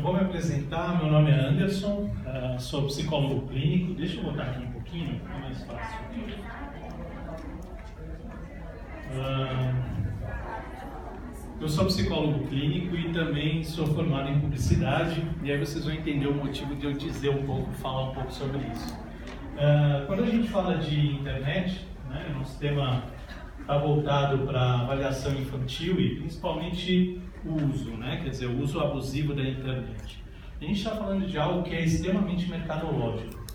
vou me apresentar, meu nome é Anderson, sou psicólogo clínico. Deixa eu botar aqui um pouquinho, é mais fácil. Eu sou psicólogo clínico e também sou formado em publicidade, e aí vocês vão entender o motivo de eu dizer um pouco, falar um pouco sobre isso. Quando a gente fala de internet, né, nosso tema está voltado para avaliação infantil e principalmente o uso, né, quer dizer, o uso abusivo da internet. A gente está falando de algo que é extremamente mercadológico.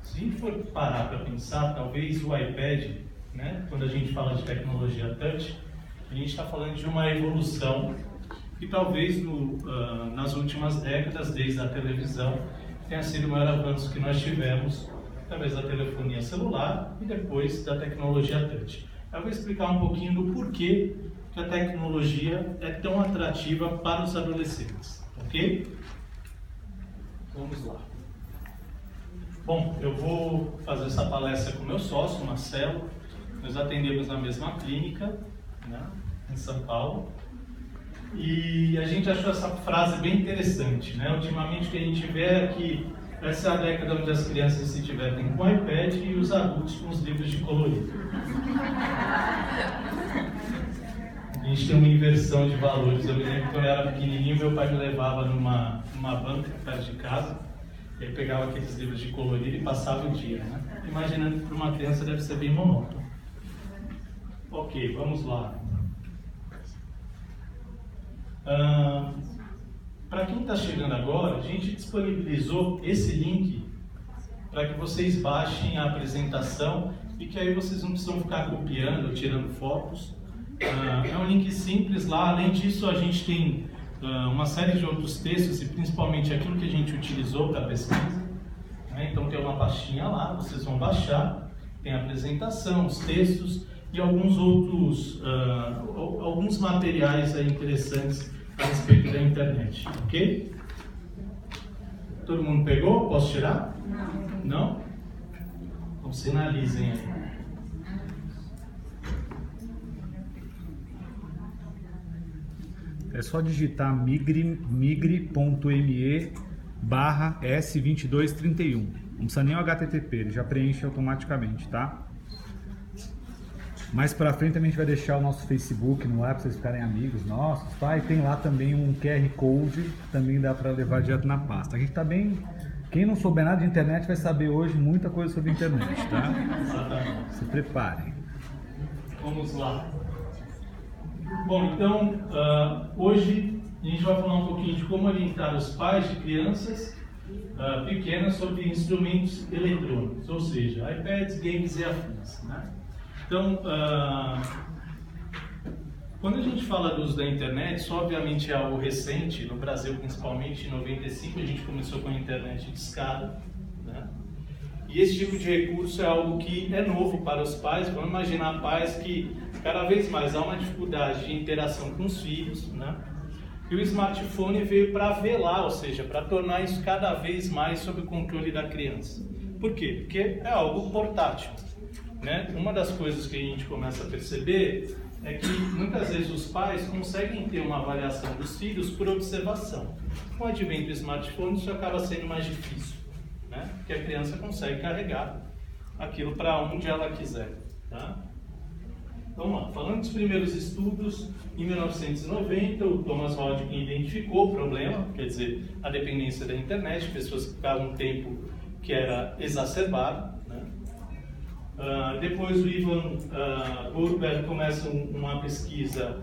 Se a gente for parar para pensar, talvez o iPad, né, quando a gente fala de tecnologia touch, a gente está falando de uma evolução que talvez nas últimas décadas, desde a televisão, tenha sido o maior avanço que nós tivemos através da telefonia celular e depois da tecnologia touch. Eu vou explicar um pouquinho do porquê que a tecnologia é tão atrativa para os adolescentes, ok? Vamos lá. Bom, eu vou fazer essa palestra com meu sócio, Marcelo. Nós atendemos na mesma clínica, né, em São Paulo, e a gente achou essa frase bem interessante, né? Ultimamente o que a gente vê é que essa é a década onde as crianças se divertem com o iPad e os adultos com os livros de colorir. A gente tem uma inversão de valores. Eu me lembro que quando eu era pequenininho, meu pai me levava numa banca perto de casa, e aí pegava aqueles livros de colorir e passava o dia, né? Imaginando que para uma criança deve ser bem monótono. Ok, vamos lá. Para quem está chegando agora, a gente disponibilizou esse link para que vocês baixem a apresentação e que aí vocês não precisam ficar copiando, tirando fotos. É um link simples lá. Além disso, a gente tem uma série de outros textos e principalmente aquilo que a gente utilizou para a pesquisa, né? Então tem uma pastinha lá, vocês vão baixar, tem a apresentação, os textos e alguns outros, alguns materiais aí interessantes a respeito da internet, ok? Todo mundo pegou? Posso tirar? Não? Então sinalizem aí. É só digitar migre.me/S2231. Não precisa nem o HTTP, ele já preenche automaticamente, tá? Mais pra frente também a gente vai deixar o nosso Facebook no ar para vocês ficarem amigos nossos, tá? E tem lá também um QR Code, também dá para levar direto na pasta. A gente tá bem... Quem não souber nada de internet vai saber hoje muita coisa sobre internet, tá? Se preparem. Vamos lá. Bom, então, hoje a gente vai falar um pouquinho de como orientar os pais de crianças pequenas sobre instrumentos eletrônicos, ou seja, iPads, games e afins, né? Então, quando a gente fala do uso da internet, isso obviamente é algo recente, no Brasil principalmente, em 95 a gente começou com a internet de escada, né? E esse tipo de recurso é algo que é novo para os pais. Vamos imaginar pais que cada vez mais há uma dificuldade de interação com os filhos, né? E o smartphone veio para velar, ou seja, para tornar isso cada vez mais sob o controle da criança. Por quê? Porque é algo portátil, né? Uma das coisas que a gente começa a perceber é que muitas vezes os pais conseguem ter uma avaliação dos filhos por observação. Com o advento do smartphone isso acaba sendo mais difícil, né? Porque a criança consegue carregar aquilo para onde ela quiser, tá? Vamos lá, falando dos primeiros estudos, em 1990 o Thomas Hodgkin identificou o problema, quer dizer, a dependência da internet, pessoas que ficavam um tempo que era exacerbado, né? Depois o Ivan Burberg começa uma pesquisa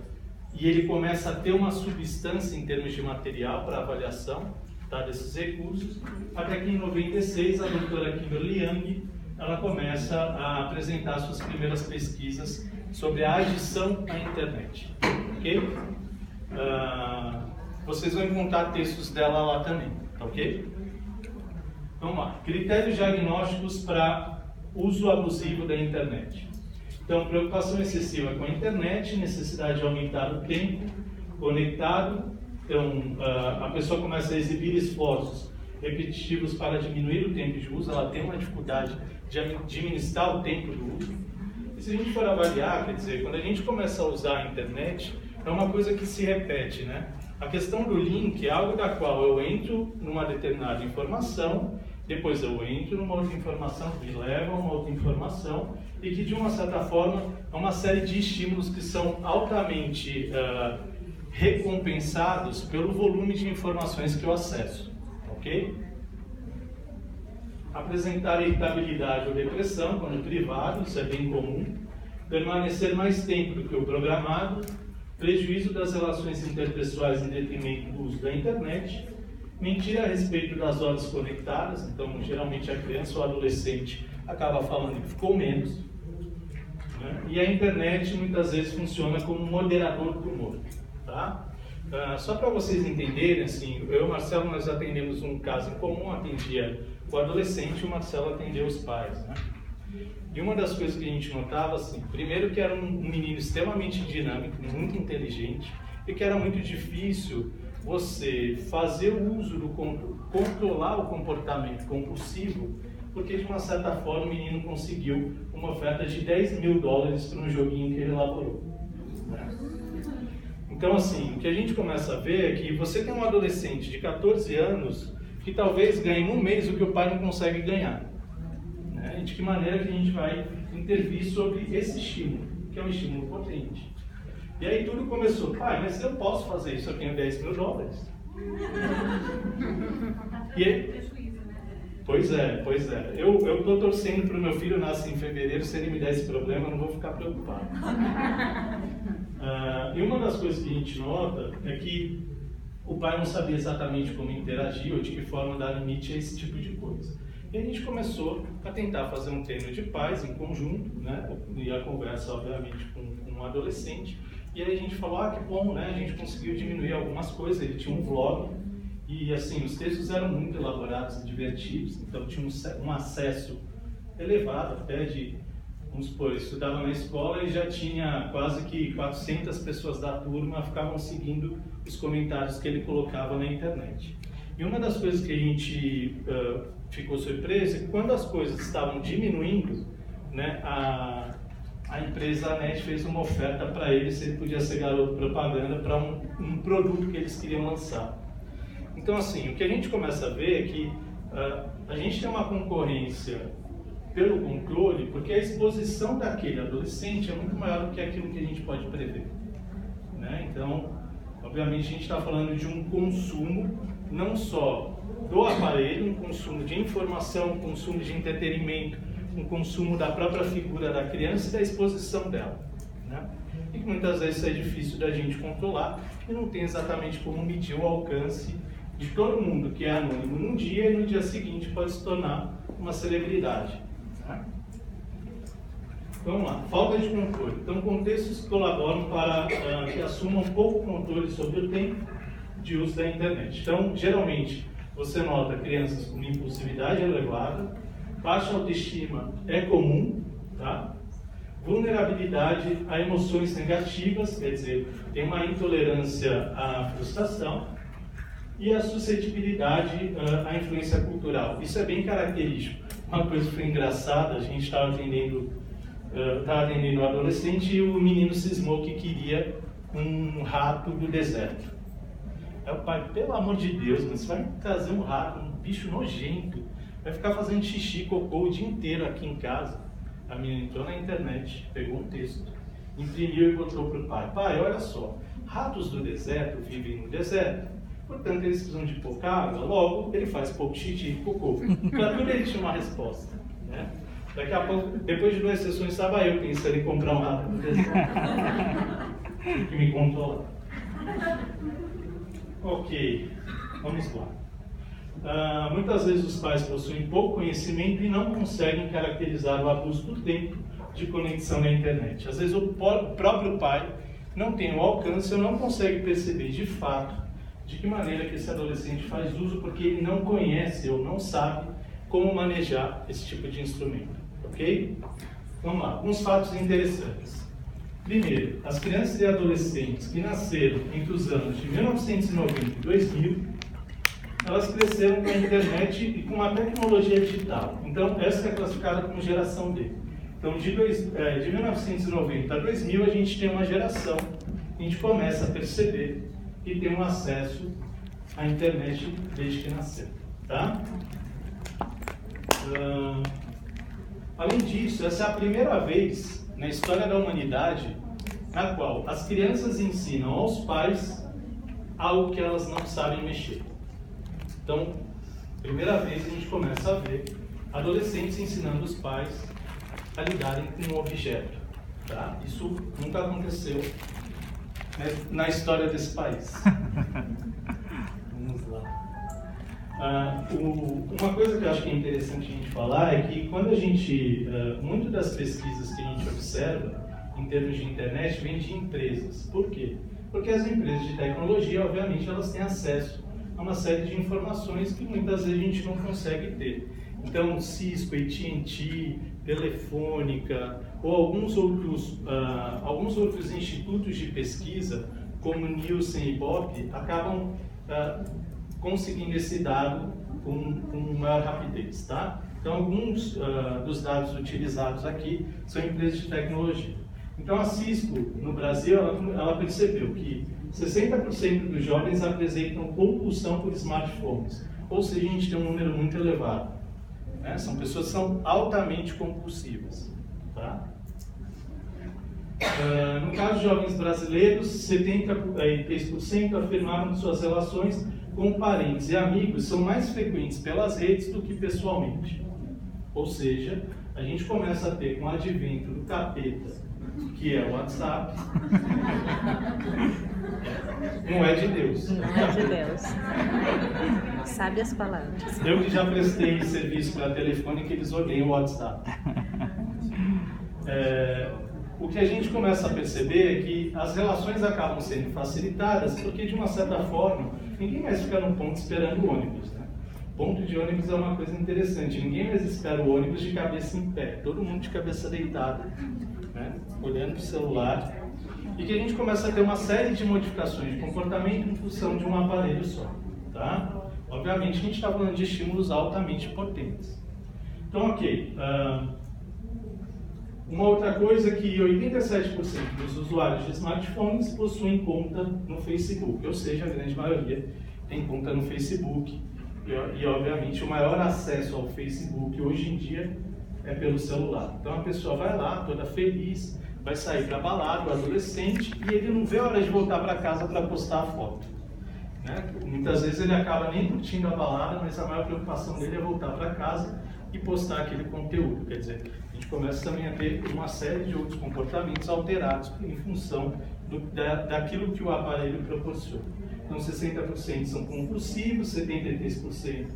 e ele começa a ter uma substância em termos de material para avaliação, tá, desses recursos, até que em 96 a doutora Kimberly Young ela começa a apresentar suas primeiras pesquisas sobre a adição à internet, ok? Vocês vão encontrar textos dela lá também, ok? Vamos lá, critérios diagnósticos para uso abusivo da internet. Então, preocupação excessiva com a internet, necessidade de aumentar o tempo conectado. Então, a pessoa começa a exibir esforços repetitivos para diminuir o tempo de uso, ela tem uma dificuldade de administrar o tempo do uso. E se a gente for avaliar, quer dizer, quando a gente começa a usar a internet, é uma coisa que se repete, né? A questão do link é algo da qual eu entro numa determinada informação, depois eu entro numa outra informação que me leva a uma outra informação e que, de uma certa forma, é uma série de estímulos que são altamente recompensados pelo volume de informações que eu acesso, ok? Apresentar irritabilidade ou depressão quando privado, isso é bem comum. Permanecer mais tempo do que o programado. Prejuízo das relações interpessoais em detrimento do uso da internet. Mentir a respeito das horas conectadas, então geralmente a criança ou adolescente acaba falando que ficou menos. Né? E a internet muitas vezes funciona como um moderador do humor. Tá? Só para vocês entenderem, assim, eu e o Marcelo nós atendemos um caso em comum, atendia o adolescente e o Marcelo atendeu os pais. Né? E uma das coisas que a gente notava, assim, primeiro que era um menino extremamente dinâmico, muito inteligente, e que era muito difícil você fazer o uso do controlar o comportamento compulsivo, porque de uma certa forma o menino conseguiu uma oferta de $10 mil para um joguinho que ele elaborou. Né? Então, assim, o que a gente começa a ver é que você tem um adolescente de 14 anos que talvez ganhe em um mês o que o pai não consegue ganhar. Né? E de que maneira que a gente vai intervir sobre esse estímulo, que é um estímulo potente. E aí tudo começou, pai, mas eu posso fazer isso, eu tenho $10 mil. E aí, pois é. Eu estou torcendo para o meu filho nascer em fevereiro, se ele me der esse problema, eu não vou ficar preocupado. E uma das coisas que a gente nota é que o pai não sabia exatamente como interagir ou de que forma dar limite a esse tipo de coisa. E a gente começou a tentar fazer um treino de pais em conjunto, né? E a conversa, obviamente, com um adolescente. E aí a gente falou, que bom, né? A gente conseguiu diminuir algumas coisas. Ele tinha um vlog e, assim, os textos eram muito elaborados e divertidos. Então tinha um acesso elevado, até de, vamos supor, eu estudava na escola e já tinha quase que 400 pessoas da turma ficavam seguindo os comentários que ele colocava na internet. E uma das coisas que a gente ficou surpreso é que quando as coisas estavam diminuindo, né, a empresa, a NET, fez uma oferta para ele se ele podia ser garoto propaganda para um produto que eles queriam lançar. Então, assim, o que a gente começa a ver é que a gente tem uma concorrência pelo controle, porque a exposição daquele adolescente é muito maior do que aquilo que a gente pode prever. Né? Então, obviamente, a gente está falando de um consumo, não só do aparelho, um consumo de informação, um consumo de entretenimento, um consumo da própria figura da criança e da exposição dela. Né? E que muitas vezes é difícil da gente controlar e não tem exatamente como medir o alcance de todo mundo que é anônimo num dia e no dia seguinte pode se tornar uma celebridade. Né? Vamos lá, falta de controle. Então, contextos que colaboram para que assumam pouco controle sobre o tempo de uso da internet. Então, geralmente, você nota crianças com impulsividade elevada, baixa autoestima é comum, tá? Vulnerabilidade a emoções negativas, quer dizer, tem uma intolerância à frustração, e a suscetibilidade à influência cultural. Isso é bem característico. Uma coisa que foi engraçada, a gente estava atendendo um adolescente e o menino cismou que queria um rato do deserto. Aí o pai, pelo amor de Deus, mas você vai trazer um rato, um bicho nojento, vai ficar fazendo xixi, cocô o dia inteiro aqui em casa. A menina entrou na internet, pegou um texto, imprimiu e botou para o pai. Pai, olha só, ratos do deserto vivem no deserto, portanto eles precisam de pouca água, logo ele faz pouco xixi e cocô. Para tudo ele tinha uma resposta. Né? Daqui a pouco, depois de 2 sessões, estava eu pensando em comprar um rato do deserto. Que me controlar. Ok, vamos lá. Muitas vezes os pais possuem pouco conhecimento e não conseguem caracterizar o abuso do tempo de conexão na internet. Às vezes o próprio pai não tem o alcance ou não consegue perceber de fato de que maneira que esse adolescente faz uso, porque ele não conhece ou não sabe como manejar esse tipo de instrumento. Ok? Vamos lá, alguns fatos interessantes. Primeiro, as crianças e adolescentes que nasceram entre os anos de 1990 e 2000, elas cresceram com a internet e com a tecnologia digital. Então, essa é classificada como geração D. Então, de 1990 a 2000, a gente tem uma geração, a gente começa a perceber que tem um acesso à internet desde que nasceu. Tá? Além disso, essa é a primeira vez na história da humanidade na qual as crianças ensinam aos pais algo que elas não sabem mexer. Então, primeira vez a gente começa a ver adolescentes ensinando os pais a lidarem com um objeto. Tá? Isso nunca aconteceu, né, na história desse país. Vamos lá. Uma coisa que eu acho que é interessante a gente falar é que quando a gente, muito das pesquisas que a gente observa em termos de internet vem de empresas. Por quê? Porque as empresas de tecnologia, obviamente, elas têm acesso a uma série de informações que muitas vezes a gente não consegue ter. Então, Cisco, AT&T, Telefônica ou alguns outros institutos de pesquisa, como Nielsen e Ibope, acabam conseguindo esse dado com maior rapidez. Tá? Então, alguns dos dados utilizados aqui são empresas de tecnologia. Então, a Cisco, no Brasil, ela percebeu que 60% dos jovens apresentam compulsão por smartphones, ou seja, a gente tem um número muito elevado. Né? São pessoas que são altamente compulsivas. Tá? No caso de jovens brasileiros, 73% afirmaram que suas relações com parentes e amigos são mais frequentes pelas redes do que pessoalmente. Ou seja, a gente começa a ter, com o advento do capeta, que é o WhatsApp, não é de Deus. Não é de Deus. Sabe as palavras. Eu que já prestei serviço para a Telefônica, eles odeiam o WhatsApp. O que a gente começa a perceber é que as relações acabam sendo facilitadas porque, de uma certa forma, ninguém mais fica no ponto esperando o ônibus. Né? Ponto de ônibus é uma coisa interessante. Ninguém mais espera o ônibus de cabeça em pé. Todo mundo de cabeça deitada, né? Olhando para o celular. E que a gente começa a ter uma série de modificações de comportamento em função de um aparelho só. Tá? Obviamente, a gente está falando de estímulos altamente potentes. Então, ok. Uma outra coisa é que 87% dos usuários de smartphones possuem conta no Facebook, ou seja, a grande maioria tem conta no Facebook. E obviamente, o maior acesso ao Facebook hoje em dia é pelo celular. Então, a pessoa vai lá, toda feliz, vai sair para balada, o adolescente, e ele não vê a hora de voltar para casa para postar a foto. Né? Muitas vezes ele acaba nem curtindo a balada, mas a maior preocupação dele é voltar para casa e postar aquele conteúdo. Quer dizer, a gente começa também a ter uma série de outros comportamentos alterados em função daquilo que o aparelho proporciona. Então, 60% são compulsivos, 73%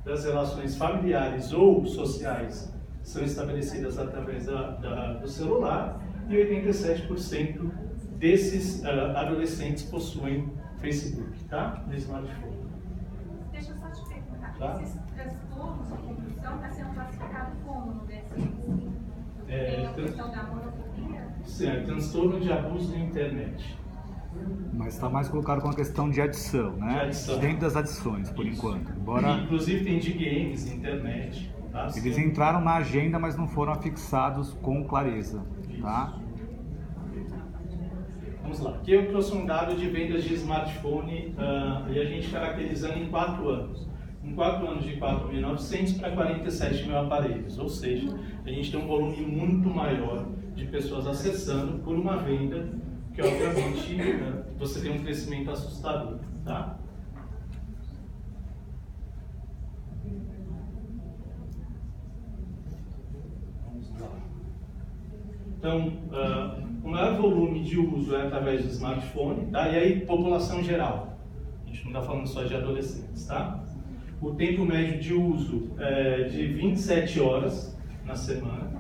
das relações familiares ou sociais são estabelecidas através do celular, e 87% desses adolescentes possuem Facebook, tá? No smartphone. Deixa eu só te perguntar, Tá? esses transtornos de compulsão está sendo classificado como no DSM? Tem a questão da monofobia? Sim, transtorno de abuso na internet. Mas está mais colocado com a questão de adição, né? De adição. Dentro das adições, por enquanto. Embora Inclusive tem de games, internet. Tá? eles entraram na agenda, mas não foram afixados com clareza, tá? Vamos lá. Aqui eu trouxe um dado de vendas de smartphone e a gente caracterizando em 4 anos. Em 4 anos de 4.900 para 47 mil aparelhos. Ou seja, a gente tem um volume muito maior de pessoas acessando por uma venda que, obviamente, você tem um crescimento assustador. Tá? Então, o maior volume de uso é através do smartphone, tá? E aí, população geral. A gente não está falando só de adolescentes, tá? O tempo médio de uso é de 27 horas na semana.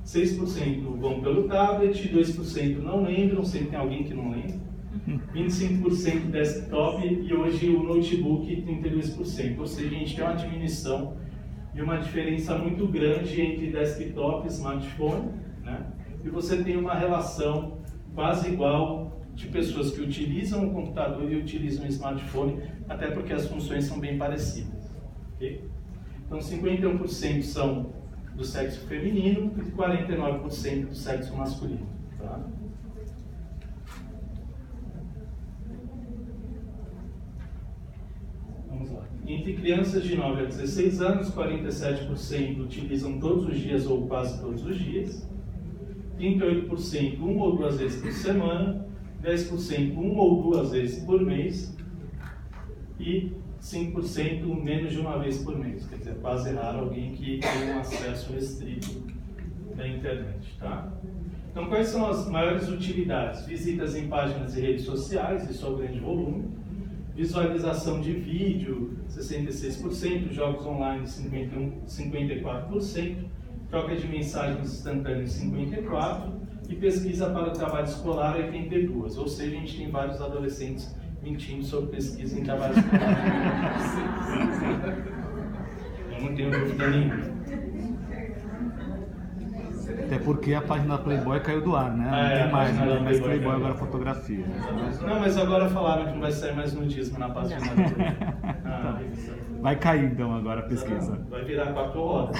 6% vão pelo tablet, 2% não lembram, sempre tem alguém que não lembra. 25% desktop e hoje o notebook 32%. Ou seja, a gente tem uma diminuição e uma diferença muito grande entre desktop e smartphone, né? E você tem uma relação quase igual de pessoas que utilizam o computador e utilizam o smartphone, até porque as funções são bem parecidas. Okay? Então, 51% são do sexo feminino e 49% do sexo masculino. Tá? Entre crianças de 9 a 16 anos, 47% utilizam todos os dias ou quase todos os dias, 38% uma ou duas vezes por semana, 10% uma ou duas vezes por mês e 5% menos de uma vez por mês. Quer dizer, é quase raro alguém que tem um acesso restrito da internet. Tá? Então, quais são as maiores utilidades? Visitas em páginas e redes sociais, isso é o grande volume. Visualização de vídeo, 66%, jogos online, 54%, troca de mensagens instantâneas, 54%, e pesquisa para o trabalho escolar, 82%. Ou seja, a gente tem vários adolescentes mentindo sobre pesquisa em trabalho escolar. Eu não tenho dúvida nenhuma. Até porque a página da Playboy caiu do ar, né? Não tem mais, né? Mas Playboy agora é fotografia. Não, mas agora falaram que não vai sair mais nudismo na página da Playboy. Vai cair então agora a pesquisa. Vai virar 4 horas.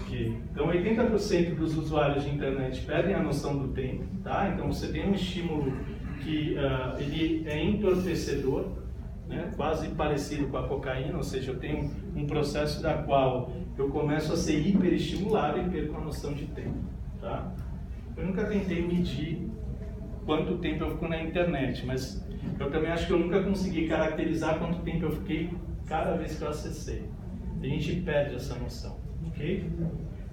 Okay. Então 80% dos usuários de internet perdem a noção do tempo, tá? Então você tem um estímulo que ele é entorpecedor, né? Quase parecido com a cocaína, ou seja, eu tenho um processo da qual eu começo a ser hiperestimulado e perco a noção de tempo, tá? Eu nunca tentei medir quanto tempo eu fico na internet, mas eu também acho que eu nunca consegui caracterizar quanto tempo eu fiquei cada vez que eu acessei. A gente perde essa noção, ok?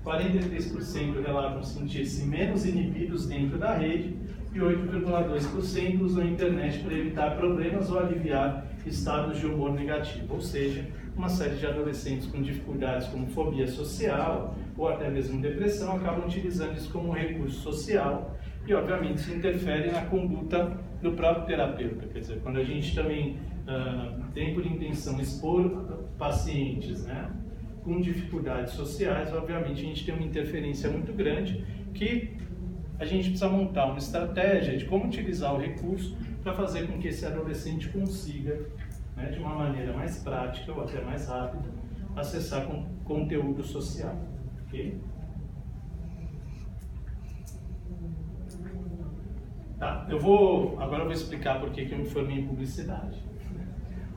43% relatam sentir-se menos inibidos dentro da rede e 8,2% usam a internet para evitar problemas ou aliviar estados de humor negativo, ou seja, uma série de adolescentes com dificuldades como fobia social ou até mesmo depressão acabam utilizando isso como um recurso social e, obviamente, isso interfere na conduta do próprio terapeuta. Quer dizer, quando a gente também tem por intenção expor pacientes, né, com dificuldades sociais, obviamente a gente tem uma interferência muito grande que a gente precisa montar uma estratégia de como utilizar o recurso para fazer com que esse adolescente consiga, né, de uma maneira mais prática ou até mais rápida, acessar conteúdo social. Okay? Tá, agora eu vou explicar por que eu me formei em publicidade.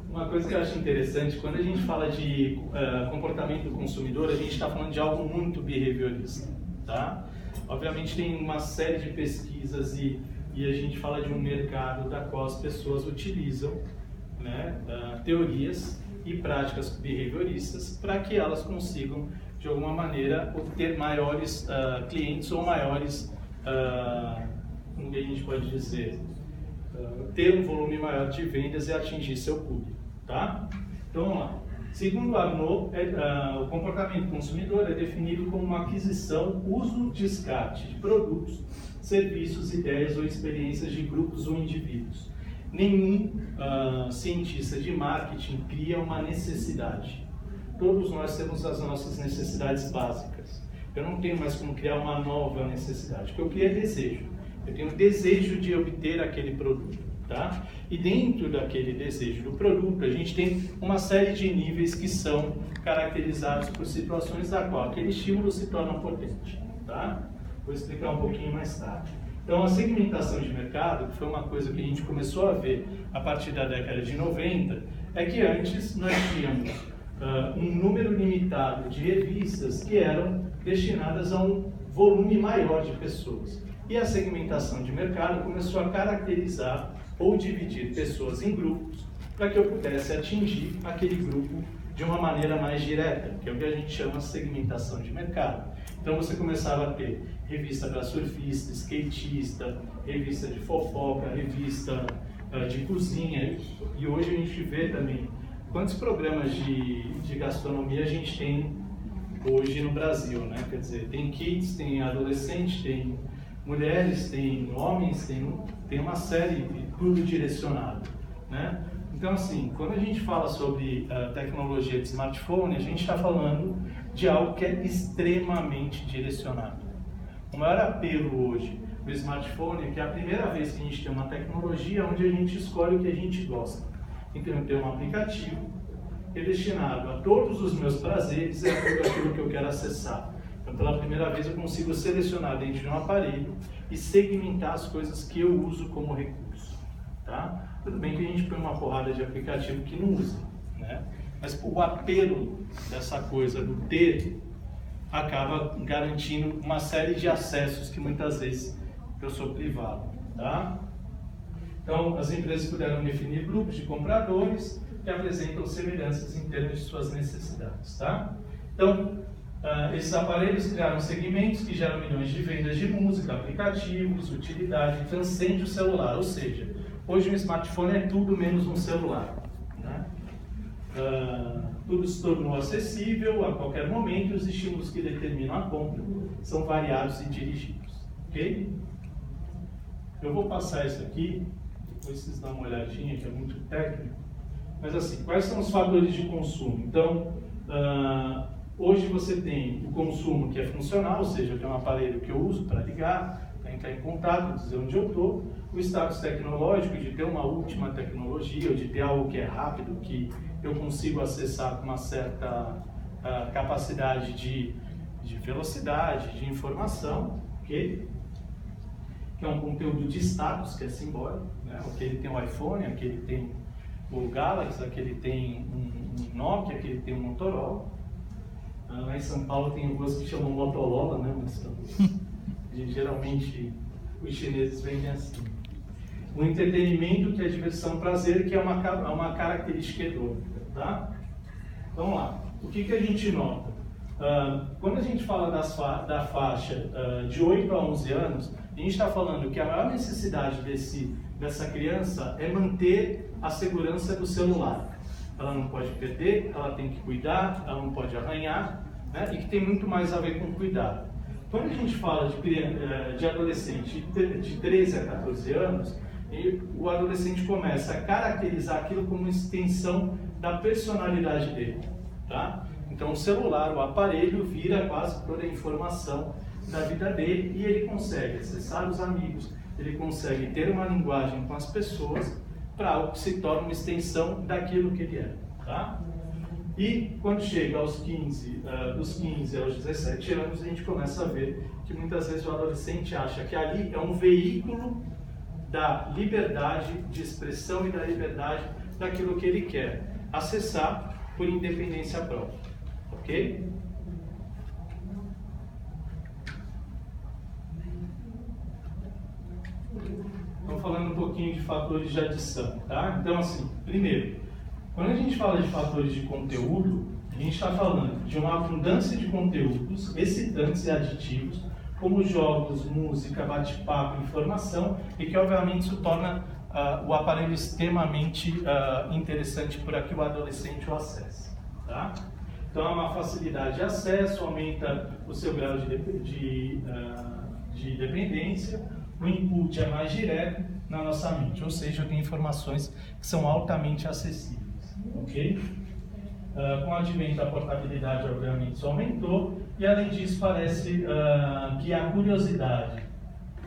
Uma coisa que eu acho interessante, quando a gente fala de comportamento do consumidor, a gente está falando de algo muito behaviorista, tá? Obviamente tem uma série de pesquisas e a gente fala de um mercado da qual as pessoas utilizam, né, teorias e práticas behavioristas para que elas consigam, de alguma maneira, obter maiores clientes ou maiores, como que a gente pode dizer, ter um volume maior de vendas e atingir seu público, tá? Então, vamos lá. Segundo Arnaud, o comportamento consumidor é definido como uma aquisição, uso, descarte de produtos, serviços, ideias ou experiências de grupos ou indivíduos. Nenhum cientista de marketing cria uma necessidade. Todos nós temos as nossas necessidades básicas. Eu não tenho mais como criar uma nova necessidade. O que eu crio é desejo. Eu tenho o desejo de obter aquele produto, tá? E dentro daquele desejo do produto, a gente tem uma série de níveis que são caracterizados por situações da qual aquele estímulo se torna potente, tá? Vou explicar um pouquinho mais tarde. Então, a segmentação de mercado, que foi uma coisa que a gente começou a ver a partir da década de 90, é que antes nós tínhamos um número limitado de revistas que eram destinadas a um volume maior de pessoas. E a segmentação de mercado começou a caracterizar ou dividir pessoas em grupos para que eu pudesse atingir aquele grupo de uma maneira mais direta, que é o que a gente chama de segmentação de mercado. Então você começava a ter revista para surfista, skatista, revista de fofoca, revista de cozinha, e hoje a gente vê também quantos programas de gastronomia a gente tem hoje no Brasil, né? Quer dizer, tem kids, tem adolescente, tem mulheres, tem homens, tem uma série, tudo direcionado, né? Então, assim, quando a gente fala sobre tecnologia de smartphone, a gente está falando de algo que é extremamente direcionado. O maior apelo hoje do smartphone é que é a primeira vez que a gente tem uma tecnologia onde a gente escolhe o que a gente gosta. Então, eu tenho um aplicativo que é destinado a todos os meus prazeres e a tudo aquilo que eu quero acessar. Então, pela primeira vez, eu consigo selecionar dentro de um aparelho e segmentar as coisas que eu uso como recurso. Tá? Tudo bem que a gente põe uma porrada de aplicativo que não usa, né? Mas o apelo dessa coisa do ter acaba garantindo uma série de acessos que muitas vezes eu sou privado, tá? Então, as empresas puderam definir grupos de compradores que apresentam semelhanças em termos de suas necessidades, tá? Então, esses aparelhos criaram segmentos que geram milhões de vendas de música, aplicativos, utilidade, transcende o celular, ou seja, hoje um smartphone é tudo menos um celular, né? Tudo se tornou acessível a qualquer momento, os estímulos que determinam a compra são variados e dirigidos, ok? Eu vou passar isso aqui, depois vocês dão uma olhadinha, que é muito técnico, mas assim, quais são os fatores de consumo? Então, hoje você tem o consumo que é funcional, ou seja, eu tenho um aparelho que eu uso para ligar, para entrar em contato, dizer onde eu estou, o status tecnológico de ter uma última tecnologia, ou de ter algo que é rápido, que eu consigo acessar com uma certa capacidade de velocidade, de informação, ok? Que é um conteúdo de status, que é simbólico, né? Aquele tem o iPhone, aquele tem o Galaxy, aquele tem um Nokia, aquele tem um Motorola. Lá em São Paulo tem algumas que chamam Motorola, né? Mas geralmente os chineses vendem assim. O entretenimento, que é diversão, prazer, que é uma característica hedônica, tá? Vamos lá. O que a gente nota? Quando a gente fala da faixa de 8 a 11 anos, a gente está falando que a maior necessidade dessa criança é manter a segurança do celular. Ela não pode perder, ela tem que cuidar, ela não pode arranhar, né? E que tem muito mais a ver com cuidado. Quando a gente fala de adolescente de 13 a 14 anos, o adolescente começa a caracterizar aquilo como extensão da personalidade dele, tá? Então o celular, o aparelho, vira quase toda a informação da vida dele e ele consegue acessar os amigos, ele consegue ter uma linguagem com as pessoas para algo que se torna uma extensão daquilo que ele é, tá? E quando chega aos 15, dos 15 aos 17 anos, a gente começa a ver que muitas vezes o adolescente acha que ali é um veículo da liberdade de expressão e da liberdade daquilo que ele quer acessar por independência própria, ok? Então, falando um pouquinho de fatores de adição, tá? Então, assim, primeiro, quando a gente fala de fatores de conteúdo, a gente está falando de uma abundância de conteúdos excitantes e aditivos, como jogos, música, bate-papo, informação, e que obviamente isso torna o aparelho extremamente interessante para que o adolescente o acesse, tá? Então, é uma facilidade de acesso, aumenta o seu grau de dependência, o input é mais direto na nossa mente, ou seja, eu tenho informações que são altamente acessíveis, ok? Com o advento da portabilidade, obviamente, isso aumentou, e além disso, parece que a curiosidade,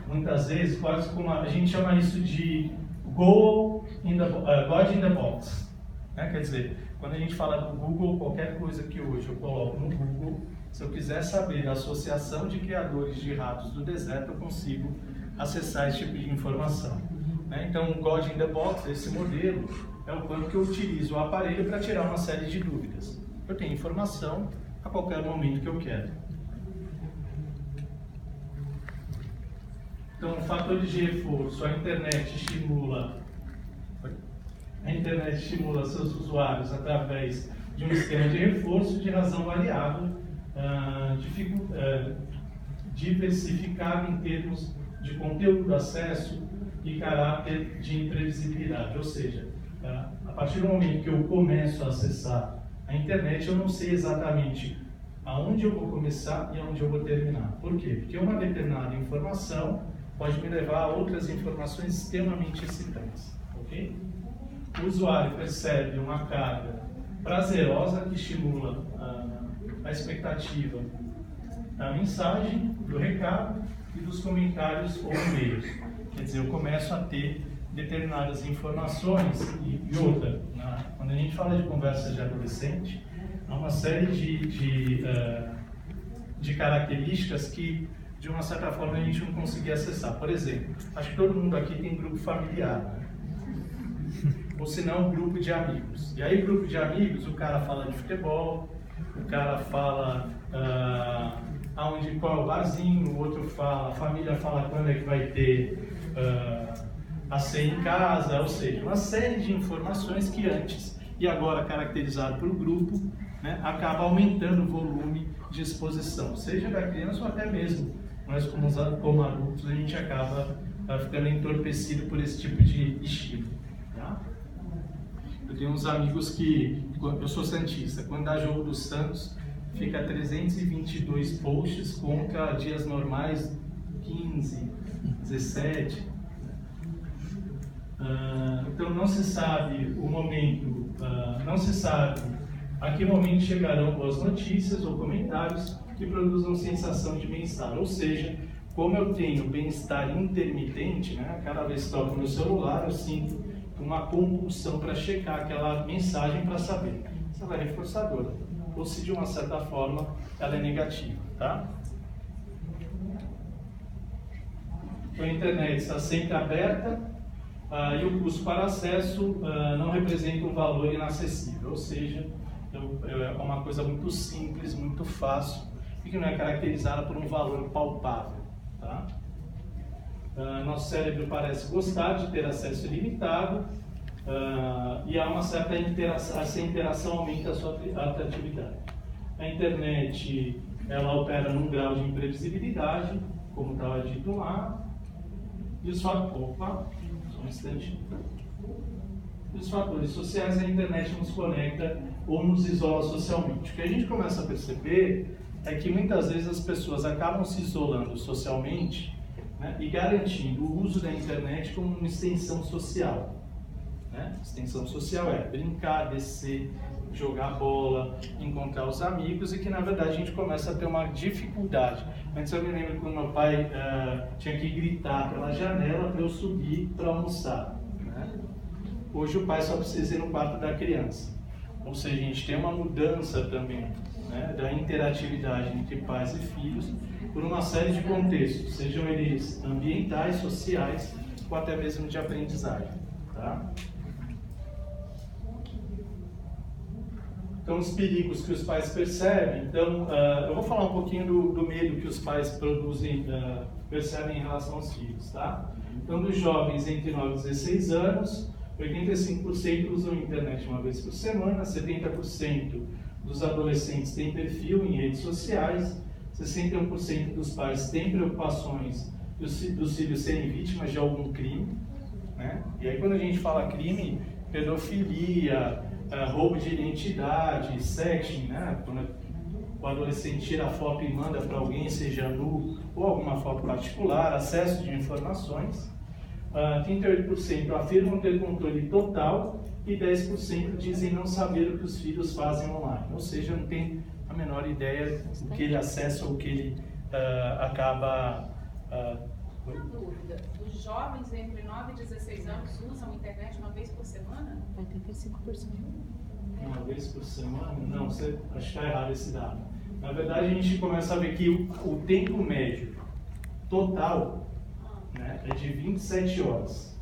muitas vezes, quase como a gente chama isso de God in the box, né? Quer dizer, quando a gente fala do Google, qualquer coisa que hoje eu coloco no Google, se eu quiser saber da associação de criadores de ratos do deserto, eu consigo acessar esse tipo de informação, né? Então, o God in the box, esse modelo, é o quanto que eu utilizo o aparelho para tirar uma série de dúvidas. Eu tenho informação a qualquer momento que eu quero. Então, fatores de reforço, a internet estimula seus usuários através de um esquema de reforço de razão variável, diversificado em termos de conteúdo, acesso e caráter de imprevisibilidade, ou seja, a partir do momento que eu começo a acessar a internet, eu não sei exatamente aonde eu vou começar e aonde eu vou terminar. Por quê? Porque uma determinada informação pode me levar a outras informações extremamente excitantes, ok? O usuário percebe uma carga prazerosa que estimula a expectativa da mensagem, do recado e dos comentários ou e-mails. Quer dizer, eu começo a ter determinadas informações e outra. Quando a gente fala de conversa de adolescente, há uma série de características que, de uma certa forma, a gente não conseguia acessar. Por exemplo, acho que todo mundo aqui tem grupo familiar, né? ou se não, grupo de amigos. E aí, grupo de amigos, o cara fala de futebol, o cara fala qual é o barzinho, o outro fala, a família fala quando é que vai ter a ceia em casa, ou seja, uma série de informações que antes e agora caracterizado pelo grupo, né, acaba aumentando o volume de exposição, seja da criança ou até mesmo nós como adultos a gente acaba ficando entorpecido por esse tipo de estímulo. Tá? Eu tenho uns amigos eu sou santista, quando dá jogo do Santos, fica 322 posts contra dias normais 15, 17. Então não se sabe o momento, não se sabe a que momento chegarão boas notícias ou comentários que produzam sensação de bem-estar. Ou seja, como eu tenho bem-estar intermitente, né, cada vez que toco no celular eu sinto uma compulsão para checar aquela mensagem para saber se ela é reforçadora ou se de uma certa forma ela é negativa, tá? Então, a internet está sempre aberta e o custo para acesso não representa um valor inacessível, ou seja, é uma coisa muito simples, muito fácil e que não é caracterizada por um valor palpável, tá? Nosso cérebro parece gostar de ter acesso ilimitado e há uma certa interação, essa interação aumenta a sua atratividade. A internet, ela opera num grau de imprevisibilidade, como estava dito lá, e os fatores sociais, a internet nos conecta ou nos isola socialmente. O que a gente começa a perceber é que muitas vezes as pessoas acabam se isolando socialmente, né, e garantindo o uso da internet como uma extensão social. Né? Extensão social é brincar, descer, jogar bola, encontrar os amigos, e que na verdade a gente começa a ter uma dificuldade. Antes eu me lembro quando meu pai tinha que gritar pela janela para eu subir para almoçar. Né? Hoje o pai só precisa ir no quarto da criança. Ou seja, a gente tem uma mudança também, né, da interatividade entre pais e filhos por uma série de contextos, sejam eles ambientais, sociais ou até mesmo de aprendizagem. Tá? Então, os perigos que os pais percebem. Então, eu vou falar um pouquinho do medo que os pais percebem em relação aos filhos. Tá? Então, dos jovens entre 9 e 16 anos, 85% usam a internet uma vez por semana, 70% dos adolescentes têm perfil em redes sociais, 61% dos pais têm preocupações dos filhos serem vítimas de algum crime. Né? E aí quando a gente fala crime, pedofilia, roubo de identidade, sexting, né? Quando o adolescente tira a foto e manda para alguém, seja nu ou alguma foto particular, acesso de informações. 38% afirmam ter controle total e 10% dizem não saber o que os filhos fazem online, ou seja, não tem a menor ideia do que ele acessa ou o que ele acaba... Uma dúvida, os jovens entre 9 e 16 anos usam a internet uma vez por semana? 85%. Uma vez por semana? Não, acho que está errado esse dado. Na verdade, a gente começa a ver que o tempo médio total, né, é de 27 horas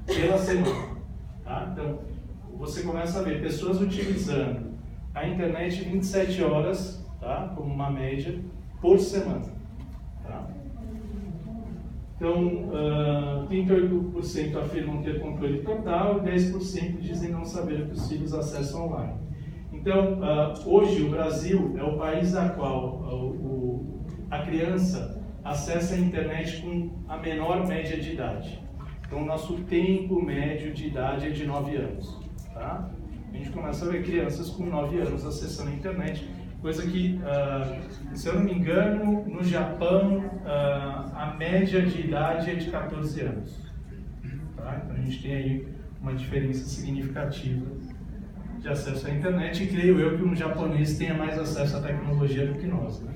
pela semana. Tá? Então, você começa a ver pessoas utilizando a internet 27 horas, tá, como uma média, por semana. Tá? Então, 38% afirmam ter controle total e 10% dizem não saber o que os filhos acessam online. Então, hoje o Brasil é o país a qual a criança acessa a internet com a menor média de idade. Então, o nosso tempo médio de idade é de 9 anos. Tá? A gente começa a ver crianças com 9 anos acessando a internet, coisa que, se eu não me engano, no Japão, a média de idade é de 14 anos. Tá? Então, a gente tem aí uma diferença significativa de acesso à internet, e creio eu que um japonês tenha mais acesso à tecnologia do que nós. Né?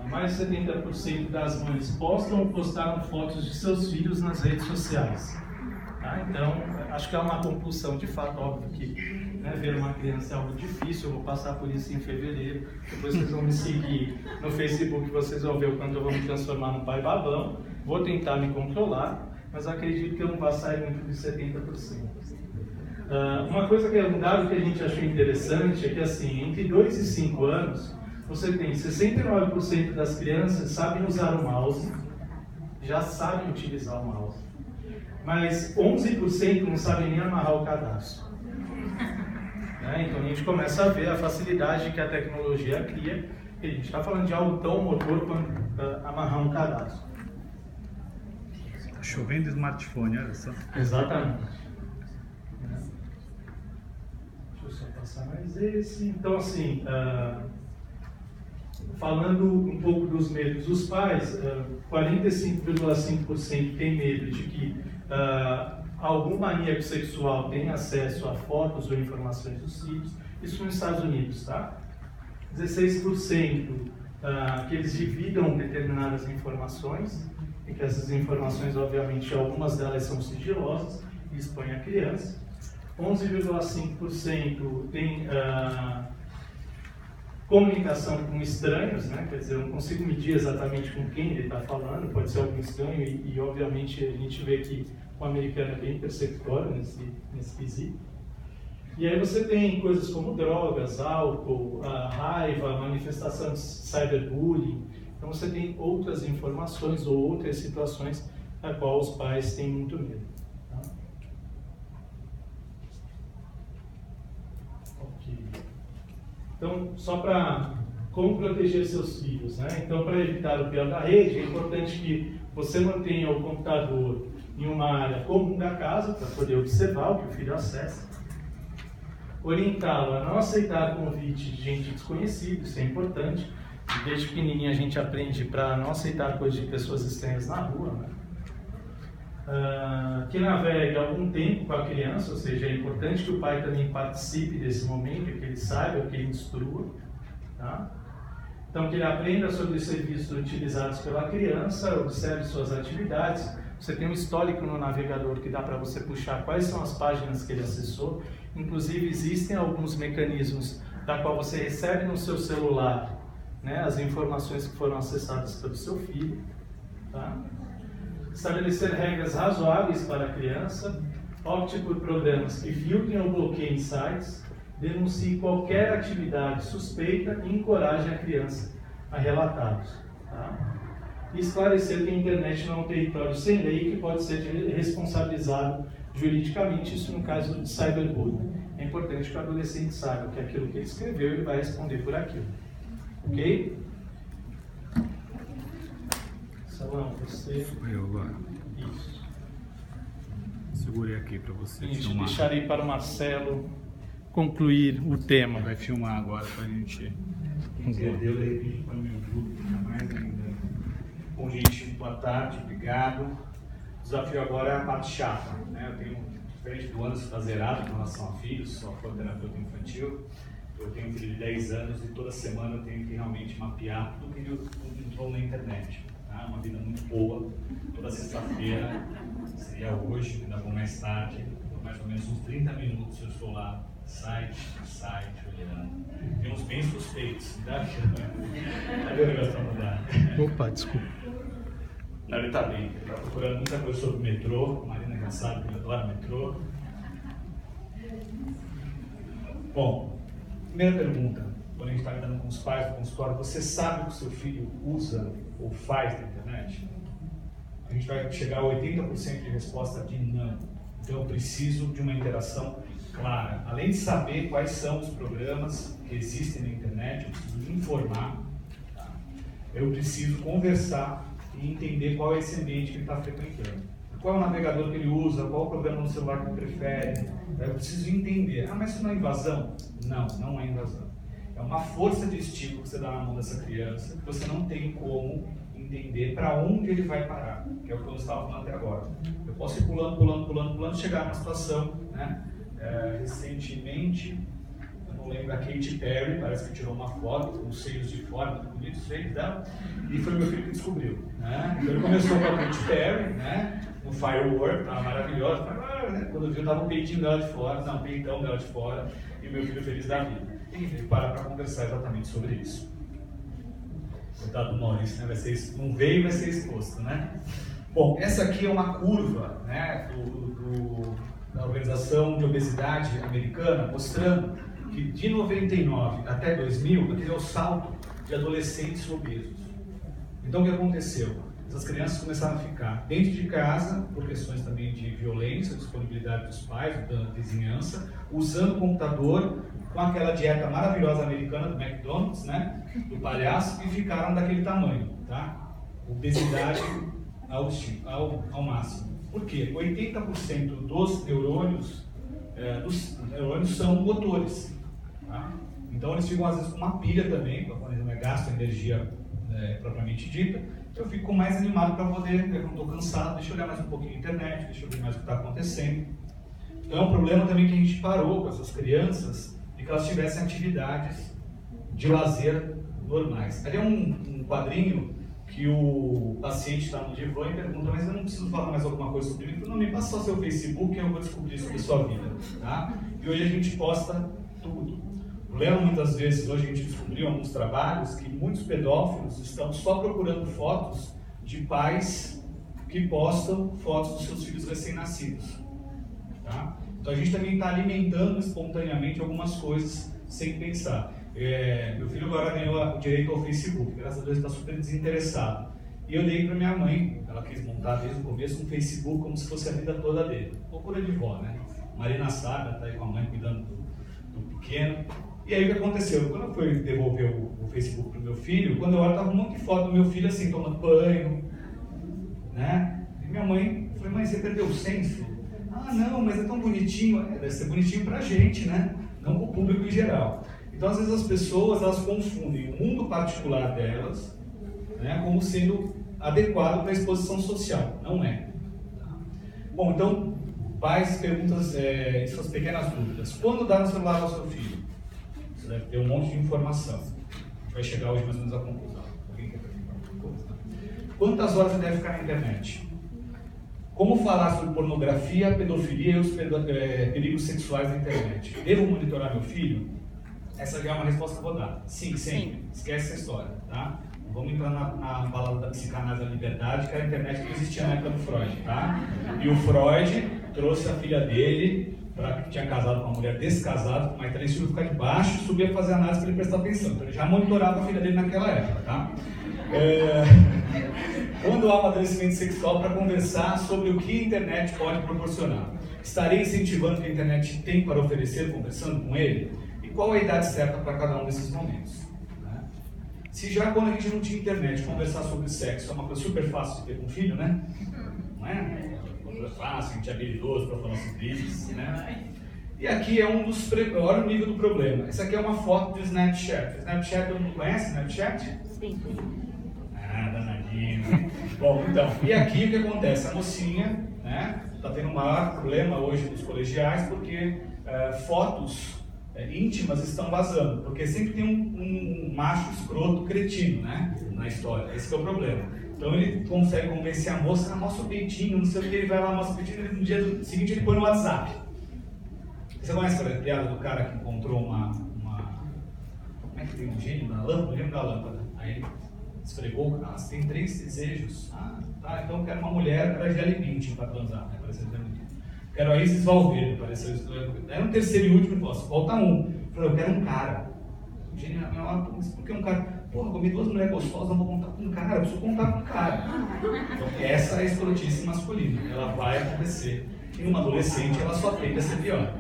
Mais de 70% das mães postam ou postaram fotos de seus filhos nas redes sociais. Tá? Então, acho que é uma compulsão, de fato, óbvio que né? Ver uma criança é algo difícil, eu vou passar por isso em fevereiro. Depois vocês vão me seguir no Facebook, vocês vão ver o quanto eu vou me transformar num pai babão. Vou tentar me controlar, mas acredito que eu não vou sair muito de 70%. Uma coisa um dado que a gente achou interessante é que, assim, entre 2 e 5 anos, você tem 69% das crianças sabem usar o mouse, já sabem utilizar o mouse, mas 11% não sabem nem amarrar o cadastro. Né? Então a gente começa a ver a facilidade que a tecnologia cria, e a gente está falando de algo tão motor quanto amarrar um cadastro. Está chovendo smartphone, olha só. Exatamente. Deixa eu só passar mais esse. Então, assim, falando um pouco dos medos, os pais, 45,5% têm medo de que algum maníaco sexual tenha acesso a fotos ou informações dos filhos, isso nos Estados Unidos, tá? 16% que eles dividam determinadas informações, e que essas informações, obviamente, algumas delas são sigilosas e expõem a criança. 11,5% tem comunicação com estranhos, né? Quer dizer, eu não consigo medir exatamente com quem ele está falando, pode ser algum estranho, e obviamente a gente vê que o americano é bem persecutório nesse quesito. E aí você tem coisas como drogas, álcool, raiva, manifestação de cyberbullying. Então você tem outras informações ou outras situações a qual os pais têm muito medo. Tá? Ok. Então, só para como proteger seus filhos, né? Então, para evitar o pior da rede, é importante que você mantenha o computador em uma área comum da casa para poder observar o que o filho acessa. Orientá-lo a não aceitar convite de gente desconhecida, isso é importante. Desde pequenininho a gente aprende para não aceitar coisas de pessoas estranhas na rua, né? Que navegue algum tempo com a criança, ou seja, é importante que o pai também participe desse momento, que ele saiba, que ele instrua, tá? Então, que ele aprenda sobre os serviços utilizados pela criança, observe suas atividades. Você tem um histórico no navegador que dá para você puxar quais são as páginas que ele acessou. Inclusive, existem alguns mecanismos da qual você recebe no seu celular, né, as informações que foram acessadas pelo seu filho. Tá? Estabelecer regras razoáveis para a criança. Opte por programas que filtrem ou bloqueiem sites. Denuncie qualquer atividade suspeita e encoraje a criança a relatá-los. Tá? E esclarecer que a internet não é um território sem lei que pode ser responsabilizado juridicamente, isso no caso de cyberbullying. É importante que o adolescente saiba que aquilo que ele escreveu, ele vai responder por aquilo. Ok? Salão, você... Eu agora. Isso. Segurei aqui para você Isso, filmar. deixarei para o Marcelo concluir o tema. Vai filmar agora para a gente... Entendeu? De repente para o meu grupo, fica mais ainda. Bom, gente, boa tarde, obrigado. O desafio agora é a parte chata, né? Eu tenho, diferente do ano, está zerado com relação a filhos, só for terapeuta infantil. Eu tenho um filho de 10 anos e toda semana eu tenho que realmente mapear tudo que ele entrou na internet. Tá? Uma vida muito boa, toda sexta-feira, seria hoje, ainda vou mais tarde, por mais ou menos uns 30 minutos eu estou lá, site, olhando. Tem uns bem suspeitos, tá? Cadê o negócio para mudar? Opa, desculpa. Não, ele está bem, ele está procurando muita coisa sobre o metrô, a Marina já sabe que ele adora metrô. Bom, primeira pergunta, quando a gente está lidando com os pais do consultório, você sabe o que o seu filho usa ou faz na internet? A gente vai chegar a 80% de resposta de não. Então eu preciso de uma interação clara. Além de saber quais são os programas que existem na internet, eu preciso informar, tá? Eu preciso conversar e entender qual é esse ambiente que ele está frequentando. Qual é o navegador que ele usa, qual o programa no celular que ele prefere. Eu preciso entender. Ah, mas isso não é invasão? Não, não é invasão. É uma força de estímulo que você dá na mão dessa criança, que você não tem como entender para onde ele vai parar, que é o que eu estava falando até agora. Eu posso ir pulando, chegar numa situação, né? Recentemente, eu não lembro, a Katy Perry, parece que tirou uma foto com os seios de fora, muito bonito, feito dela, e foi meu filho que descobriu, né? Então ele começou com a Katy Perry, né? No Firework, estava maravilhosa, né? Quando viu, estava o peitinho dela de fora, não, o peitão dela de fora, e meu filho feliz da vida. E a gente veio parar para conversar exatamente sobre isso. Coitado do Maurício, né? Não veio, vai ser exposto, né? Bom, essa aqui é uma curva, né, da Organização de Obesidade Americana, mostrando que de 99 até 2000, aquele é o salto de adolescentes obesos. Então, o que aconteceu? Essas crianças começaram a ficar dentro de casa, por questões também de violência, disponibilidade dos pais, da vizinhança, usando o computador, com aquela dieta maravilhosa americana do McDonald's, né, do palhaço, e ficaram daquele tamanho, tá? Obesidade ao máximo. Por quê? 80% dos neurônios são motores. Tá? Então eles ficam às vezes com uma pilha também, quando gasta energia propriamente dita. Eu fico mais animado para poder, eu não estou cansado, deixa eu olhar mais um pouquinho na internet, deixa eu ver mais o que está acontecendo. Então é um problema também que a gente parou com essas crianças e que elas tivessem atividades de lazer normais. Ali é um quadrinho que o paciente está no divã e pergunta, mas eu não preciso falar mais alguma coisa sobre isso? Não, me passa só seu Facebook e eu vou descobrir sobre a sua vida. Tá? E hoje a gente posta tudo. O problema, muitas vezes, hoje a gente descobriu em alguns trabalhos que muitos pedófilos estão só procurando fotos de pais que postam fotos dos seus filhos recém-nascidos. Tá? Então a gente também está alimentando espontaneamente algumas coisas sem pensar. Meu filho agora ganhou o direito ao Facebook, graças a Deus está super desinteressado. E eu dei para minha mãe, ela quis montar desde o começo um Facebook como se fosse a vida toda dele. Loucura de vó, né? Marina Sábia está aí com a mãe cuidando do pequeno. E aí o que aconteceu? Quando eu fui devolver o Facebook para o meu filho, quando eu olho, estava um monte de foto do meu filho assim, tomando banho, né? E minha mãe, eu falei, mãe, você perdeu o senso? Ah, não, mas é tão bonitinho. Deve ser bonitinho pra gente, né? Não para o público em geral. Então, às vezes, as pessoas, elas confundem o mundo particular delas, né, como sendo adequado para a exposição social. Não é. Bom, então, pais, perguntas, suas pequenas dúvidas. Quando dar no celular ao seu filho? Você deve ter um monte de informação. A gente vai chegar hoje mais ou menos à conclusão. Alguém quer perguntar alguma coisa? Quantas horas você deve ficar na internet? Como falar sobre pornografia, pedofilia e os perigos sexuais na internet? Devo monitorar meu filho? Essa já é uma resposta que eu vou dar. Sim, sempre. Sim. Esquece essa história, tá? Vamos entrar na balada da psicanálise da liberdade, que a internet não existia na época do Freud, tá? E o Freud trouxe a filha dele, que tinha casado com uma mulher descasada, com uma três filhos, ficar debaixo e subir a fazer análise para ele prestar atenção. Então ele já monitorava a filha dele naquela época, tá? Quando há amadurecimento sexual, para conversar sobre o que a internet pode proporcionar. Estarei incentivando o que a internet tem para oferecer, conversando com ele? E qual a idade certa para cada um desses momentos? Né? Se já quando a gente não tinha internet, conversar sobre sexo é uma coisa super fácil de ter com um filho, né? Não é? Uma coisa fácil, a gente é habilidoso para falar sobre isso, né? E aqui é olha o nível do problema. Essa aqui é uma foto do Snapchat. Snapchat, todo mundo conhece Snapchat? Sim. Ah, danadinho. Bom, então, e aqui o que acontece? A mocinha, né, está tendo um maior problema hoje nos colegiais porque fotos íntimas estão vazando, porque sempre tem um macho escroto cretino, né, na história. Esse é o problema. Então ele consegue convencer a moça, mostra o peitinho, não sei o que, ele vai lá, mostra o peitinho, e no dia seguinte ele põe no WhatsApp. Você conhece a piada do cara que encontrou uma... Como é que tem um gênio na lâmpada? Gênio da lâmpada. Aí ele esfregou, você tem 3 desejos. Ah, tá, então eu quero uma mulher, era Gisele Bündchen para transar, né? Pareceu quero a Isis Valverde, pareceu isso. Era um terceiro e último, posso, falta um. Eu falei, eu quero um cara. O gênio na minha hora, por que um cara? Porra, comi 2 mulheres gostosas, não vou contar com um cara, eu preciso contar com um cara. Então, essa é a escrotice masculina, ela vai acontecer. E numa adolescente, ela só tende a ser pior.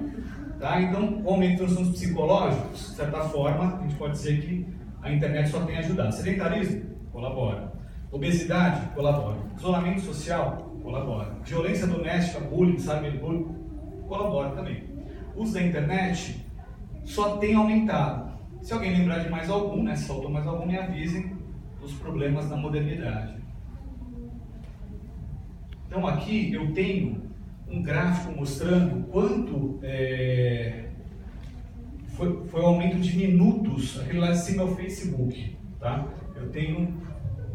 Tá? Então, o aumento de transtornos psicológicos, de certa forma, a gente pode dizer que a internet só tem ajudado. Sedentarismo? Colabora. Obesidade? Colabora. Isolamento social? Colabora. Violência doméstica, bullying, cyberbullying? Colabora também. O uso da internet só tem aumentado. Se alguém lembrar de mais algum, né, se faltou mais algum, me avisem dos problemas da modernidade. Então aqui eu tenho um gráfico mostrando quanto foi o aumento de minutos. Aquele lá de cima é o Facebook, tá? Eu tenho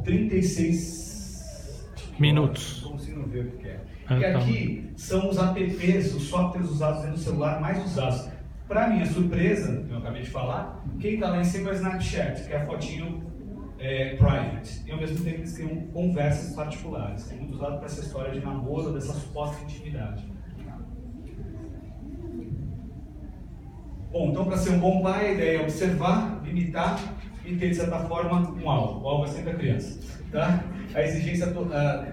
36 minutos. Não consigo ver o que é. E aqui são os apps, os softwares usados no celular mais usados. Para minha surpresa, que eu acabei de falar, quem está lá em cima é o Snapchat, que é a fotinho private. E ao mesmo tempo eles criam conversas particulares, que é muito usado para essa história de namoro, dessa suposta intimidade. Bom, então para ser um bom pai, a ideia é observar, limitar e ter, de certa forma, um alvo. O alvo é sempre a criança. Tá? A exigência,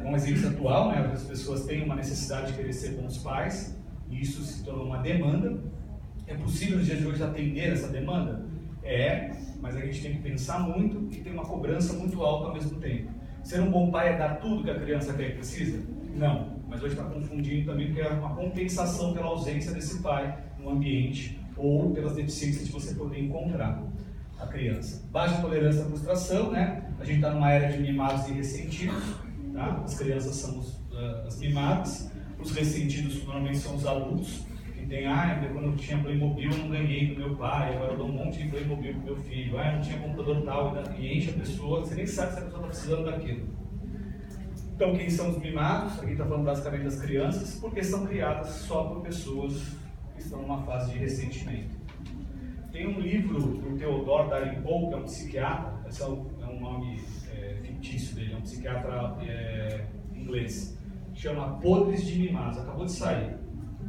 uma exigência atual, né? As pessoas têm uma necessidade de querer ser bons pais, e isso se tornou uma demanda. É possível nos dias de hoje atender essa demanda? É, mas a gente tem que pensar muito e ter uma cobrança muito alta ao mesmo tempo. Ser um bom pai é dar tudo que a criança quer e precisa? Não, mas hoje está confundindo também porque é uma compensação pela ausência desse pai no ambiente ou pelas deficiências que você poder encontrar a criança. Baixa tolerância à frustração, né? A gente está numa era de mimados e ressentidos, tá? As crianças são as mimadas, os ressentidos normalmente são os adultos, que tem, quando eu tinha Playmobil eu não ganhei do meu pai, agora eu dou um monte de Playmobil pro meu filho, eu não tinha computador tal, e enche a pessoa, você nem sabe se a pessoa está precisando daquilo. Então quem são os mimados? Aqui está falando basicamente das crianças, porque são criadas só por pessoas que estão numa fase de ressentimento. Tem um livro do Theodore Dalrymple, que é um psiquiatra, esse é um nome fictício dele, é um psiquiatra inglês, que chama Podres de Mimados, acabou de sair.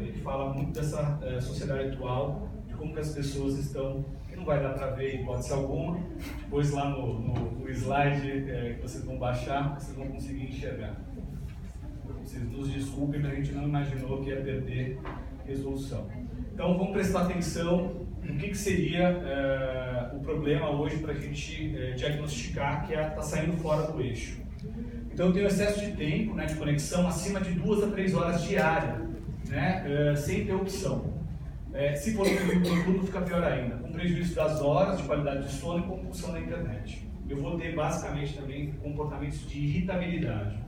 Ele fala muito dessa sociedade atual, de como que as pessoas estão, que não vai dar para ver em hipótese alguma, depois lá no slide que vocês vão baixar, vocês vão conseguir enxergar. Vocês nos desculpem, mas a gente não imaginou que ia perder resolução. Então vamos prestar atenção no que seria o problema hoje para a gente diagnosticar que está saindo fora do eixo. Então eu tenho excesso de tempo, né, de conexão acima de 2 a 3 horas diárias, né, sem ter opção. Se for um tudo fica pior ainda, com prejuízo das horas, de qualidade de sono e compulsão da internet. Eu vou ter basicamente também comportamentos de irritabilidade.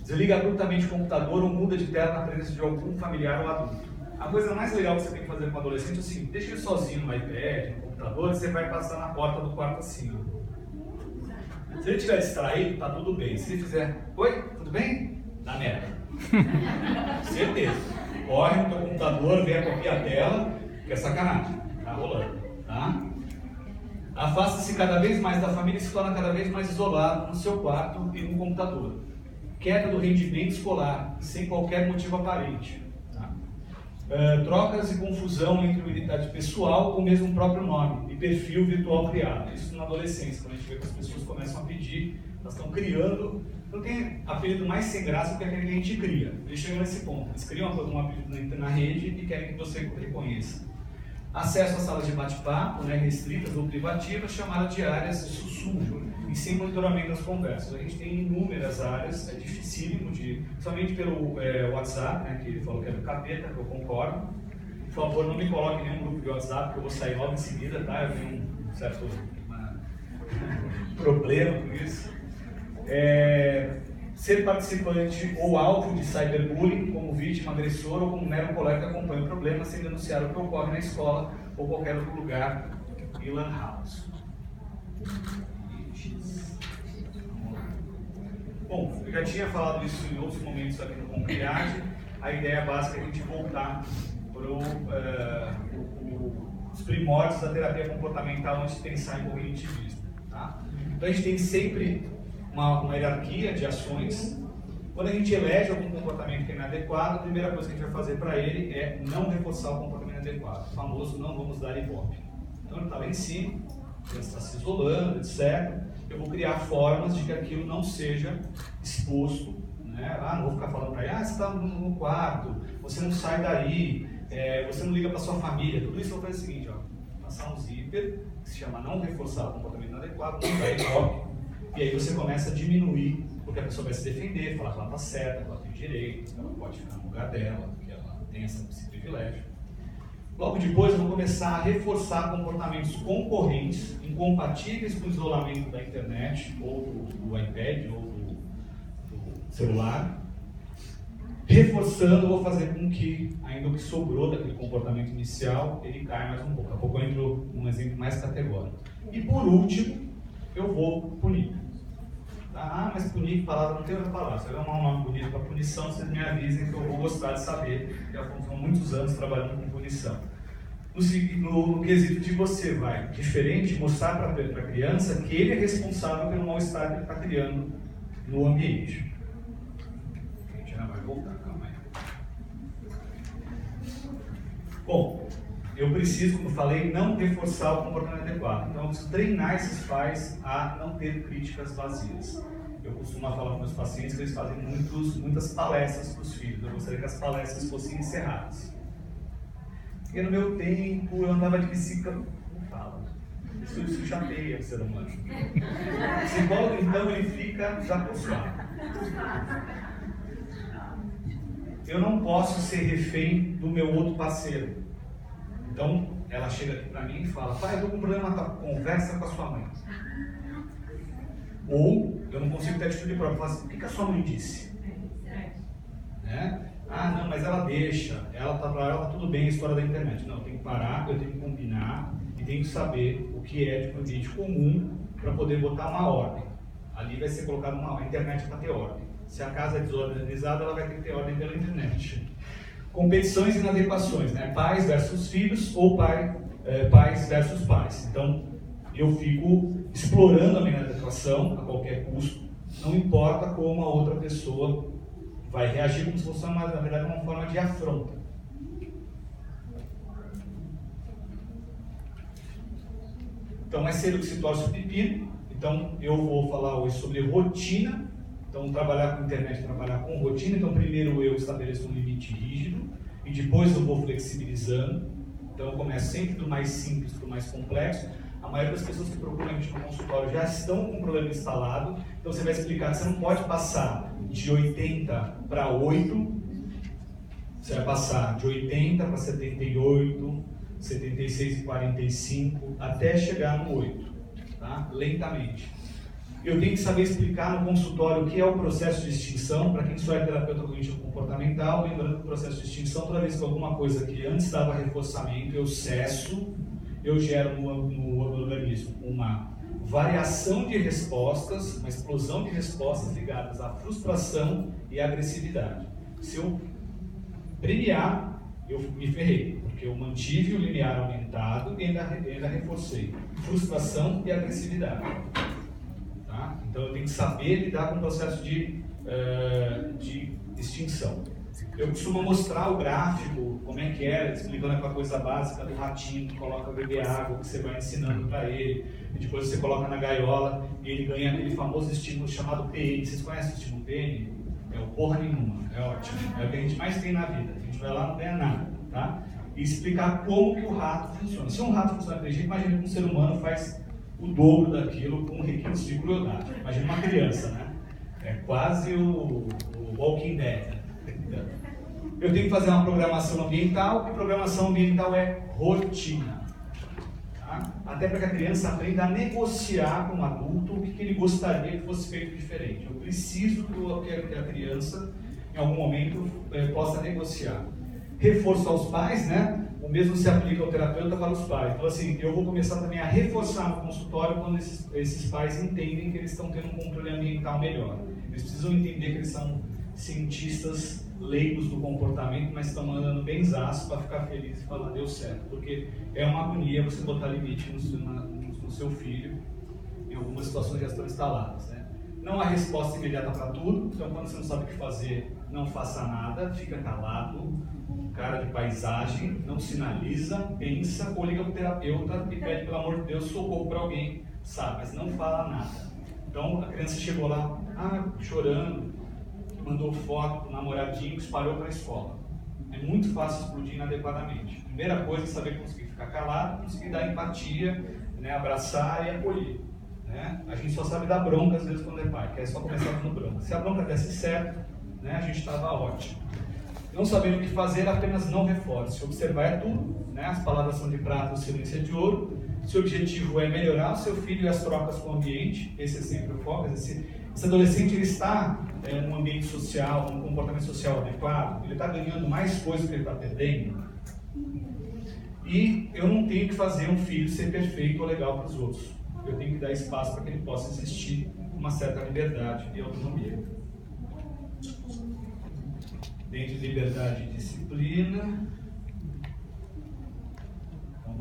Desliga abruptamente o computador ou muda de tela na presença de algum familiar ou adulto. A coisa mais legal que você tem que fazer com o adolescente é o seguinte: deixa ele sozinho no iPad, no computador, e você vai passar na porta do quarto assim. Ó. Se ele estiver distraído, tá tudo bem. Se ele fizer, oi, tudo bem? Dá merda. Certeza. Corre no teu computador, vem copiar a tela, que é sacanagem. Tá rolando, tá? Afasta-se cada vez mais da família e se torna cada vez mais isolado no seu quarto e no computador. Queda do rendimento escolar, sem qualquer motivo aparente. Trocas e confusão entre unidade pessoal com o mesmo próprio nome e perfil virtual criado. Isso na adolescência, quando a gente vê que as pessoas começam a pedir, elas estão criando. Não tem apelido mais sem graça do que aquele que a gente cria. Eles chegam nesse ponto. Eles criam um apelido na rede e querem que você reconheça. Acesso a salas de bate-papo, né, restritas ou privativas, chamadas de áreas de sussurro e sem monitoramento das conversas. A gente tem inúmeras áreas, é dificílimo somente pelo WhatsApp, né, que ele falou que é do capeta, que eu concordo. Por favor, não me coloque em nenhum grupo de WhatsApp, porque eu vou sair logo em seguida, tá? Eu tenho um certo problema com isso. Ser participante ou alvo de cyberbullying, como vítima, agressor ou como mero colega que acompanha o problema sem denunciar o que ocorre na escola ou qualquer outro lugar e lan house. Bom, eu já tinha falado isso em outros momentos aqui no Concreage. A ideia básica é a gente voltar para os primórdios da terapia comportamental antes de pensar em cognitivismo. Tá? Então a gente tem sempre uma hierarquia de ações. Quando a gente elege algum comportamento que é inadequado, a primeira coisa que a gente vai fazer para ele é não reforçar o comportamento inadequado. O famoso não vamos dar ibope. Então ele está lá em cima, ele está se isolando, etc. Eu vou criar formas de que aquilo não seja exposto. Né? Não vou ficar falando para ele, você está no quarto, você não sai daí, você não liga para sua família. Tudo isso eu vou fazer o seguinte, passar um zíper, que se chama não reforçar o comportamento inadequado, não dar ibope. E aí você começa a diminuir, porque a pessoa vai se defender, falar que ela está certa, que ela tem direito, que ela pode ficar no lugar dela, que ela tem esse privilégio. Logo depois eu vou começar a reforçar comportamentos concorrentes, incompatíveis com o isolamento da internet, ou do iPad, ou do celular. Reforçando, vou fazer com que, ainda o que sobrou daquele comportamento inicial, ele caia mais um pouco. Daqui a pouco eu entro num exemplo mais categórico. E por último, eu vou punir. Mas punir, palavra, não tem outra palavra. Se eu arrumar um nome bonito para punição, vocês me avisem que eu vou gostar de saber. Já são muitos anos trabalhando com punição. no quesito de você vai, diferente, mostrar para a criança que ele é responsável pelo mal-estar que ele está criando no ambiente. A gente já vai voltar, calma aí. Bom, eu preciso, como falei, não reforçar o comportamento adequado. Então, eu preciso treinar esses pais a não ter críticas vazias. Eu costumo falar com meus pacientes que eles fazem muitas palestras para os filhos. Eu gostaria que as palestras fossem encerradas. Porque no meu tempo eu andava de bicicleta. Não fala. Isso chateia o ser humano. O psicólogo, então, ele fica já postado. Eu não posso ser refém do meu outro parceiro. Então, ela chega aqui para mim e fala: pai, eu estou com um problema, conversa com a sua mãe. Ou eu não consigo ter atitude própria. Eu falo assim: o que a sua mãe disse? Né? Ah, não, mas ela deixa, ela tá tudo bem a história da internet. Não, eu tenho que parar, eu tenho que combinar e tenho que saber o que é de um ambiente comum para poder botar uma ordem. Ali vai ser colocado a internet para ter ordem. Se a casa é desorganizada, ela vai ter que ter ordem pela internet. Competições e inadequações, né? Pais versus filhos ou pais versus pais. Então, eu fico explorando a minha inadequação a qualquer custo, não importa como a outra pessoa vai reagir, como se fosse, na verdade, uma forma de afronta. Então, mais cedo que se torce o pepino. Então, eu vou falar hoje sobre rotina. Então, trabalhar com internet, trabalhar com rotina. Então, primeiro eu estabeleço um limite rígido e depois eu vou flexibilizando. Então, eu começo sempre do mais simples para o mais complexo. A maioria das pessoas que procuram a gente no consultório já estão com o problema instalado. Então, você vai explicar que você não pode passar de 80 para 8. Você vai passar de 80 para 78, 76 e 45, até chegar no 8, tá? Lentamente. Eu tenho que saber explicar no consultório o que é o processo de extinção. Para quem só é terapeuta cognitivo-comportamental, lembrando que o processo de extinção, toda vez que alguma coisa que antes dava reforçamento, eu cesso, eu gero no organismo uma variação de respostas, uma explosão de respostas ligadas à frustração e à agressividade. Se eu premiar, eu me ferrei, porque eu mantive o limiar aumentado e ainda reforcei frustração e agressividade. Tá? Então eu tenho que saber lidar com o processo de extinção. Eu costumo mostrar o gráfico, como é que era, explicando aquela coisa básica do ratinho que coloca beber água, que você vai ensinando para ele, e depois você coloca na gaiola e ele ganha aquele famoso estímulo chamado PN. Vocês conhecem o estímulo PN? É o porra nenhuma, é ótimo. É o que a gente mais tem na vida. A gente vai lá e não ganha nada, tá? E explicar como que o rato funciona. Se um rato funciona daquele jeito, imagina que um ser humano faz o dobro daquilo com requintes de crueldade. Imagina uma criança, né? É quase o Walking Dead. Eu tenho que fazer uma programação ambiental, e programação ambiental é rotina. Tá? Até para que a criança aprenda a negociar com o adulto o que ele gostaria que fosse feito diferente. Eu preciso que a criança, em algum momento, possa negociar. Reforço aos pais, né? O mesmo se aplica ao terapeuta para os pais. Então, assim, eu vou começar também a reforçar no consultório quando esses pais entendem que eles estão tendo um controle ambiental melhor. Eles precisam entender que eles são cientistas leigos do comportamento, mas estão mandando benzaço para ficar feliz e falar, deu certo. Porque é uma agonia você botar limite no seu filho, em algumas situações já estão instaladas, né? Não há resposta imediata para tudo, então quando você não sabe o que fazer, não faça nada, fica calado, cara de paisagem, não sinaliza, pensa, ou liga para o terapeuta e pede, pelo amor de Deus, socorro para alguém, sabe, mas não fala nada. Então a criança chegou lá, chorando, mandou foto do namoradinho, espalhou para a escola. É muito fácil explodir inadequadamente. Primeira coisa é saber conseguir ficar calado, conseguir dar empatia, né, abraçar e acolher. Né? A gente só sabe dar bronca às vezes quando é pai, que é só começar dando bronca. Se a bronca desse certo, né, a gente estava ótimo. Não sabendo o que fazer, apenas não reforce. Observar é tudo, né? As palavras são de prata, o silêncio é de ouro. Se o objetivo é melhorar o seu filho e as trocas com o ambiente, esse é sempre o foco. Esse adolescente ele está em um ambiente social, um comportamento social adequado, ele está ganhando mais coisas do que ele está perdendo. E eu não tenho que fazer um filho ser perfeito ou legal para os outros. Eu tenho que dar espaço para que ele possa existir com uma certa liberdade e autonomia. Dentro de liberdade e disciplina,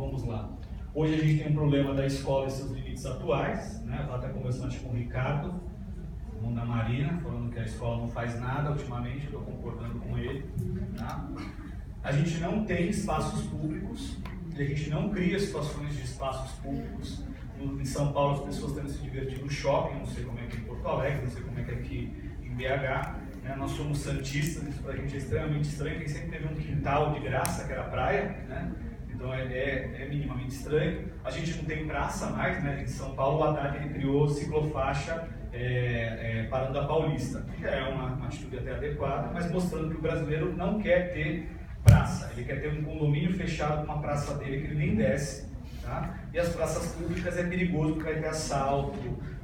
vamos lá. Hoje a gente tem um problema da escola e seus limites atuais, né? Eu estava até conversando com o Ricardo, irmão da Marina, falando que a escola não faz nada ultimamente, eu estou concordando com ele. Tá? A gente não tem espaços públicos, a gente não cria situações de espaços públicos. Em São Paulo as pessoas têm que se divertir no shopping, não sei como é que é em Porto Alegre, não sei como é que é aqui em BH. Né? Nós somos santistas, isso para a gente é extremamente estranho, quem sempre teve um quintal de graça, que era a praia, né? Então é minimamente estranho. A gente não tem praça mais, né? Em São Paulo o Haddad ele criou ciclofaixa parando a Paulista, que é uma atitude até adequada, mas mostrando que o brasileiro não quer ter praça, ele quer ter um condomínio fechado com uma praça dele que ele nem desce. Tá? E as praças públicas é perigoso porque vai ter assalto,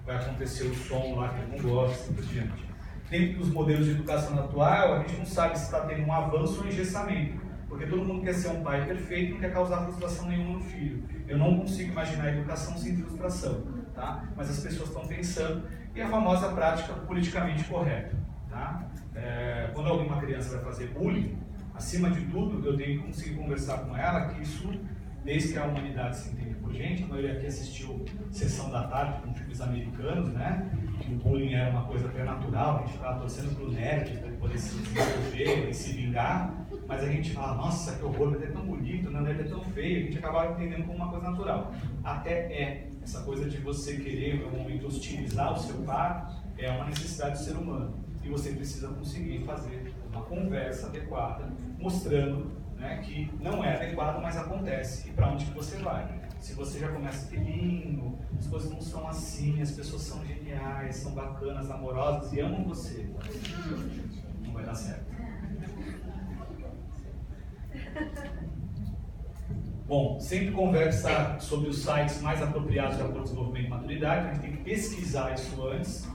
vai acontecer o som lá que ele não gosta, assim por diante. Dentro dos modelos de educação atual, a gente não sabe se está tendo um avanço ou engessamento, porque todo mundo quer ser um pai perfeito e não quer causar frustração nenhuma no filho. Eu não consigo imaginar a educação sem frustração, tá? Mas as pessoas estão pensando, e a famosa prática politicamente correta. Tá? Quando alguma criança vai fazer bullying, acima de tudo, eu tenho que conseguir conversar com ela que isso, desde que a humanidade se entende por gente, a maioria aqui assistiu Sessão da Tarde com filmes americanos, né? Que o bullying era uma coisa até natural, a gente ficava torcendo pro nerd para ele poder se desenvolver e se vingar, mas a gente fala, nossa, que horror, ele é tão bonito, não, ele é tão feio, a gente acabava entendendo como uma coisa natural. Até essa coisa de você querer, em algum momento, hostilizar o seu par, é uma necessidade do ser humano, e você precisa conseguir fazer uma conversa adequada, mostrando, né, que não é adequado, mas acontece, e para onde que você vai. Se você já começa, que lindo, as coisas não são assim, as pessoas são geniais, são bacanas, amorosas e amam você, não vai dar certo. Bom, sempre conversa sobre os sites mais apropriados de acordo com o desenvolvimento e maturidade, a gente tem que pesquisar isso antes.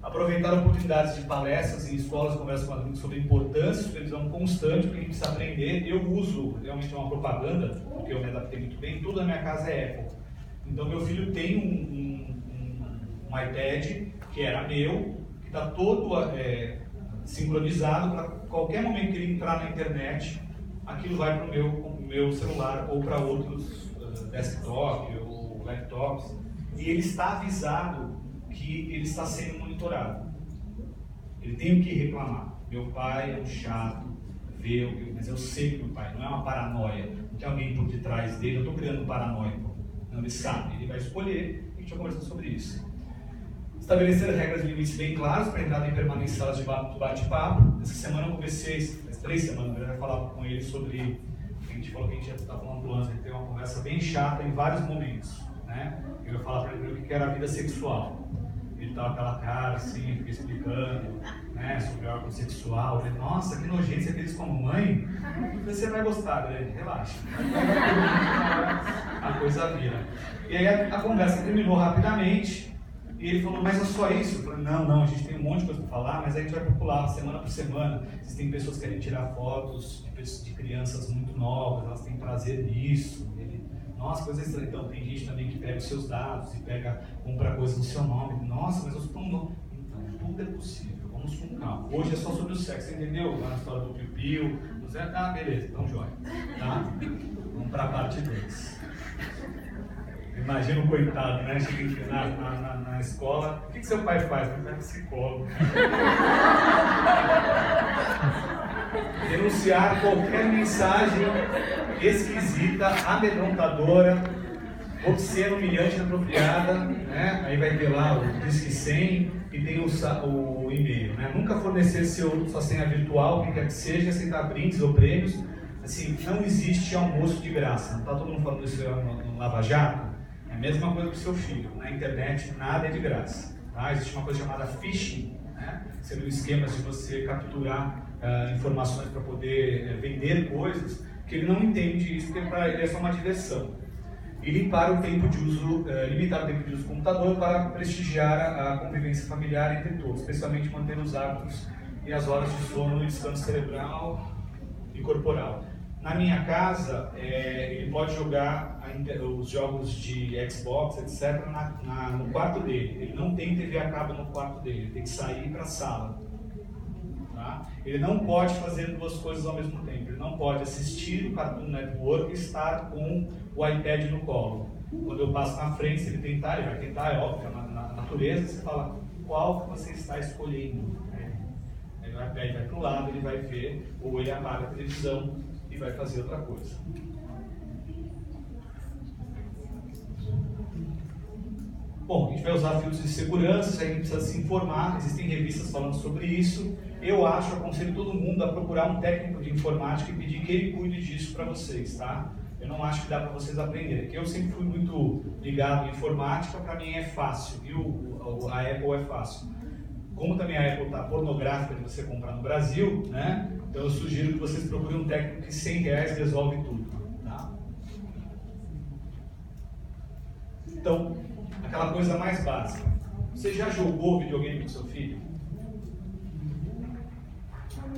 Aproveitar oportunidades de palestras em escolas, conversas com adultos sobre importância, supervisão constante, porque a gente precisa aprender. Eu uso realmente uma propaganda, porque eu me adaptei muito bem, tudo na minha casa é Apple. Então meu filho tem um iPad, que era meu, que está todo sincronizado, para qualquer momento que ele entrar na internet, aquilo vai para o meu celular ou para outros desktop ou laptops, e ele está avisado que ele está sendo monitorado. Ele tem o que reclamar. Meu pai é um chato, mas eu sei que meu pai não é uma paranoia, não tem alguém por detrás dele, eu estou criando paranoia. Não, ele sabe, ele vai escolher, e a gente vai conversar sobre isso. Estabelecer regras e limites bem claros para entrar em permanência em salas de bate-papo. Essa semana eu conversei, faz 3 semanas, eu já falava com ele sobre, a gente falou que a gente já está falando do lance, a gente teve uma conversa bem chata em vários momentos. Né? Eu ia falar para ele o que era a vida sexual. Ele estava com aquela cara assim, eu fiquei explicando, né, sobre o órgão sexual. Eu falei, nossa, que nojento, você fez como mãe? Você vai gostar, né? Relaxa. A coisa vira. E aí a conversa terminou rapidamente. E ele falou, mas é só isso? Eu falei, não, a gente tem um monte de coisa para falar, mas a gente vai popular semana por semana. Existem pessoas que querem tirar fotos de crianças muito novas, elas têm prazer nisso. Nossa, coisa estranha. Então, tem gente também que pega os seus dados e compra coisa no seu nome. Nossa, mas eu sou tão novo. Então, tudo é possível. Vamos com calma. Hoje é só sobre o sexo, entendeu? Lá na história do piu-piu. Ah, beleza, então joia. Tá? Vamos para a parte 2. Imagina o coitado, né? Chega na escola. O que seu pai faz? Meu pai é psicólogo. Denunciar qualquer mensagem esquisita, amedrontadora, obscena, humilhante, inapropriada, né? Aí vai ter lá o Disque 100 e tem o e-mail, né? Nunca fornecer sua senha virtual, quem quer que seja, aceitar brindes ou prêmios. Assim, não existe almoço de graça. Não está todo mundo falando isso no Lava Jato? É a mesma coisa para o seu filho. Na internet, nada é de graça. Tá? Existe uma coisa chamada phishing, né? Sendo esquemas de você capturar informações para poder vender coisas, que ele não entende isso, porque para ele é só uma diversão. E limitar o tempo de uso do computador para prestigiar a convivência familiar entre todos, especialmente manter os hábitos e as horas de sono e descanso cerebral e corporal. Na minha casa, ele pode jogar os jogos de Xbox, etc., no quarto dele. Ele não tem TV a cabo no quarto dele, ele tem que sair para a sala. Tá? Ele não pode fazer duas coisas ao mesmo tempo. Ele não pode assistir o Cartoon Network e estar com o iPad no colo. Quando eu passo na frente, se ele tentar, ele vai tentar, é óbvio, na natureza, você fala qual que você está escolhendo. Aí o iPad vai para o lado, ele vai ver, ou ele apaga a televisão e vai fazer outra coisa. Bom, a gente vai usar filtros de segurança, a gente precisa se informar, existem revistas falando sobre isso. Eu aconselho todo mundo a procurar um técnico de informática e pedir que ele cuide disso para vocês, tá? Eu não acho que dá para vocês aprenderem, porque eu sempre fui muito ligado em informática, para mim é fácil, e a Apple é fácil. Como também a Apple está pornográfica de você comprar no Brasil, né? Então eu sugiro que vocês procurem um técnico que R$100 resolve tudo, tá? Então, aquela coisa mais básica. Você já jogou videogame com seu filho?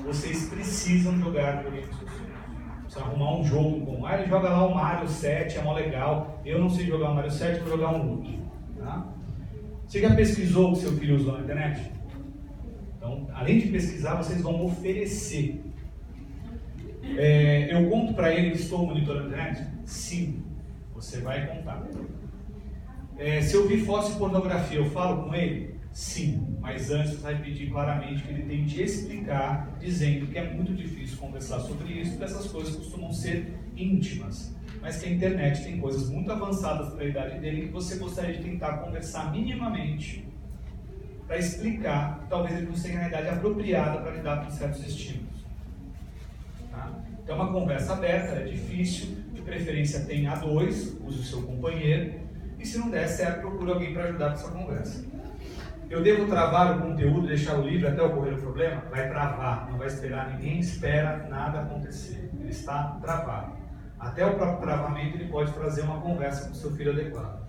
Vocês precisam jogar videogame com seus filhos. Precisa arrumar um jogo bom. Ele joga lá o Mario 7, é mó legal. Eu não sei jogar o Mario 7, vou jogar um outro. Tá? Você já pesquisou o que seu filho usou na internet? Então, além de pesquisar, vocês vão oferecer. Eu conto para ele que estou monitorando a internet? Sim, você vai contar. Se eu vi foto de pornografia, eu falo com ele? Sim, mas antes você vai pedir claramente que ele tente explicar, dizendo que é muito difícil conversar sobre isso, porque essas coisas costumam ser íntimas, mas que a internet tem coisas muito avançadas para a idade dele que você gostaria de tentar conversar minimamente para explicar que talvez ele não tenha a idade apropriada para lidar com certos estímulos. Tá? Então é uma conversa aberta, é difícil, de preferência tem a dois, use o seu companheiro, e se não der certo, procure alguém para ajudar com essa conversa. Eu devo travar o conteúdo, deixar o livro até ocorrer o problema? Vai travar, não vai esperar, ninguém espera nada acontecer. Ele está travado. Até o próprio travamento ele pode trazer uma conversa com o seu filho adequado.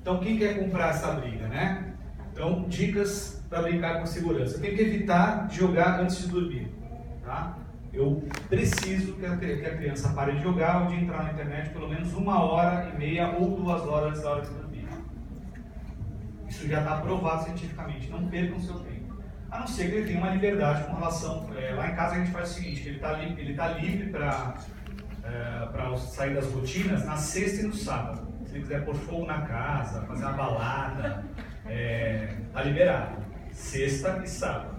Então quem quer comprar essa briga, né? Então, dicas para brincar com segurança. Tem que evitar jogar antes de dormir, tá? Eu preciso que a criança pare de jogar ou de entrar na internet pelo menos 1h30 ou 2 horas antes da hora de dormir. Isso já está provado cientificamente, não percam seu tempo. A não ser que ele tenha uma liberdade com relação... lá em casa a gente faz o seguinte, ele está livre para sair das rotinas na sexta e no sábado. Se ele quiser pôr fogo na casa, fazer uma balada, está liberado. Sexta e sábado.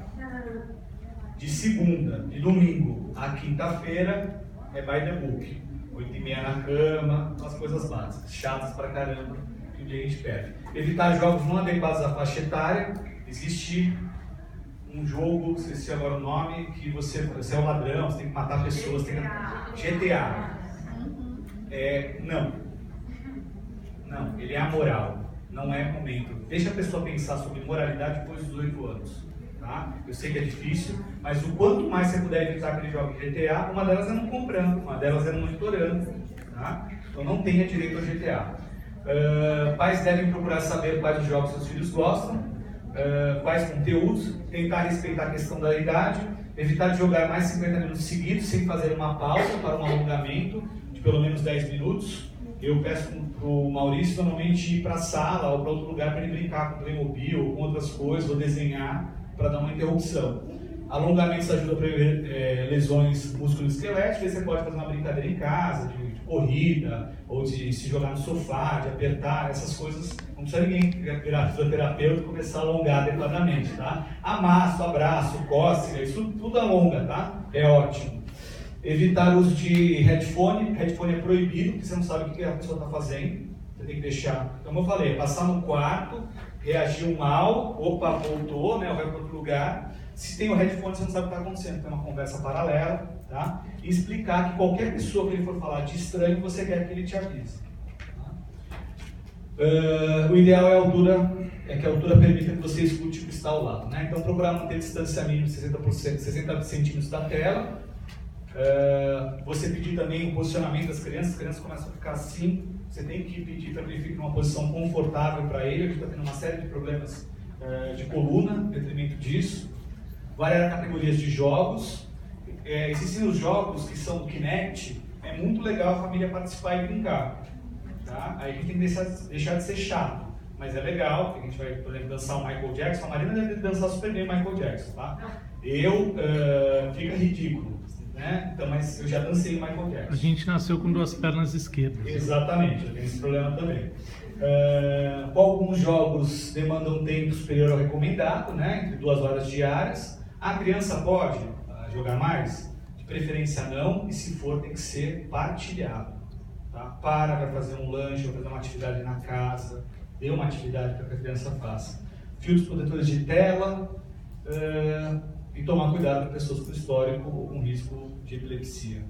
De segunda, de domingo a quinta-feira é by the book. 8h30 na cama, umas coisas básicas, chatas pra caramba, que um dia a gente perde. Evitar jogos não adequados à faixa etária. Existe um jogo, esqueci agora o nome, que você é um ladrão, você tem que matar pessoas. GTA. Não, ele é amoral. Não é momento. Deixa a pessoa pensar sobre moralidade depois dos 8 anos. Tá? Eu sei que é difícil, mas o quanto mais você puder evitar que ele jogue GTA, uma delas é não comprando, uma delas é não monitorando. Tá? Então não tenha direito ao GTA. Pais devem procurar saber quais os jogos seus filhos gostam, quais conteúdos, tentar respeitar a questão da idade, evitar de jogar mais 50 minutos seguidos sem fazer uma pausa para um alongamento de pelo menos 10 minutos. Eu peço para o Maurício normalmente ir para a sala ou para outro lugar para ele brincar com Playmobil ou com outras coisas, ou desenhar, para dar uma interrupção. Alongamentos ajuda a prever lesões musculoesqueléticas. Você pode fazer uma brincadeira em casa, de corrida, ou de se jogar no sofá, de apertar, essas coisas. Não precisa ninguém virar fisioterapeuta e começar a alongar adequadamente, tá? Amasso, abraço, cócega, isso tudo alonga, tá? É ótimo. Evitar o uso de headphone. Headphone é proibido, porque você não sabe o que a pessoa está fazendo. Você tem que deixar, como eu falei, passar no quarto, reagiu mal, opa, voltou, né, vai para outro lugar. Se tem o headphone, você não sabe o que está acontecendo, tem uma conversa paralela, tá? E explicar que qualquer pessoa que ele for falar de estranho, você quer que ele te avise. O ideal é que a altura permita que você escute o que está ao lado, né? Então procurar manter a distância mínima de 60 centímetros da tela. Você pedir também o posicionamento das crianças, as crianças começam a ficar assim. Você tem que pedir para que ele fique numa posição confortável para ele. A gente está tendo uma série de problemas de coluna, em detrimento disso. Variar categorias de jogos. Existem os jogos que são do Kinect, é muito legal a família participar e brincar. Tá? Aí a gente tem que deixar de ser chato. mas é legal, porque a gente vai, por exemplo, dançar o Michael Jackson. A Marina deve dançar super bem o Michael Jackson, tá? Fica ridículo, né? Então, mas eu já dancei o Michael Jackson. A gente nasceu com 2 pernas esquerdas. Exatamente, eu tenho esse problema também. Alguns jogos demandam tempo superior ao recomendado, né? Entre 2 horas diárias. A criança pode jogar mais? De preferência não, e se for tem que ser partilhado. Tá? Vai fazer um lanche, vai fazer uma atividade na casa, dê uma atividade para que a criança faça. Filtros protetores de tela e tomar cuidado com pessoas com histórico ou com risco de epilepsia.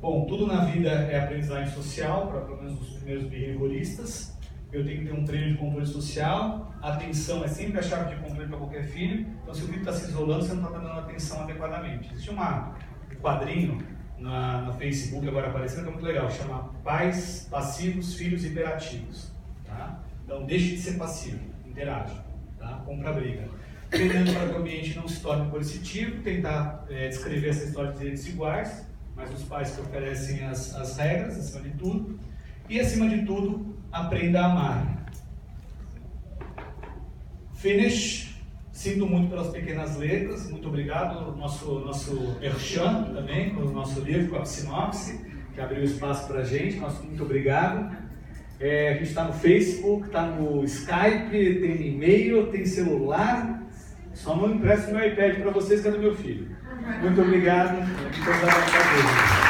Bom, tudo na vida é aprendizagem social, para pelo menos os primeiros behavioristas. Eu tenho que ter um treino de controle social. A atenção é sempre a chave de controle para qualquer filho. Então, se o filho está se isolando, você não está dando atenção adequadamente. Existe um quadrinho no Facebook agora aparecendo que é muito legal, chama Pais Passivos, Filhos Hiperativos. Tá? Então, deixe de ser passivo, interage, tá? Compra briga. Treinando para que o ambiente não se torne coercitivo, tentar descrever essa história de direitos iguais, mas os pais que oferecem as regras, acima de tudo. E, acima de tudo, aprenda a amar. Finish. Sinto muito pelas pequenas letras. Muito obrigado. Nosso merchan também, pelo nosso livro, com a sinopse, que abriu espaço para a gente. Muito obrigado. A gente está no Facebook, está no Skype, tem e-mail, tem celular. Só não empresto meu iPad para vocês, que é do meu filho. Muito obrigado. Muito obrigado.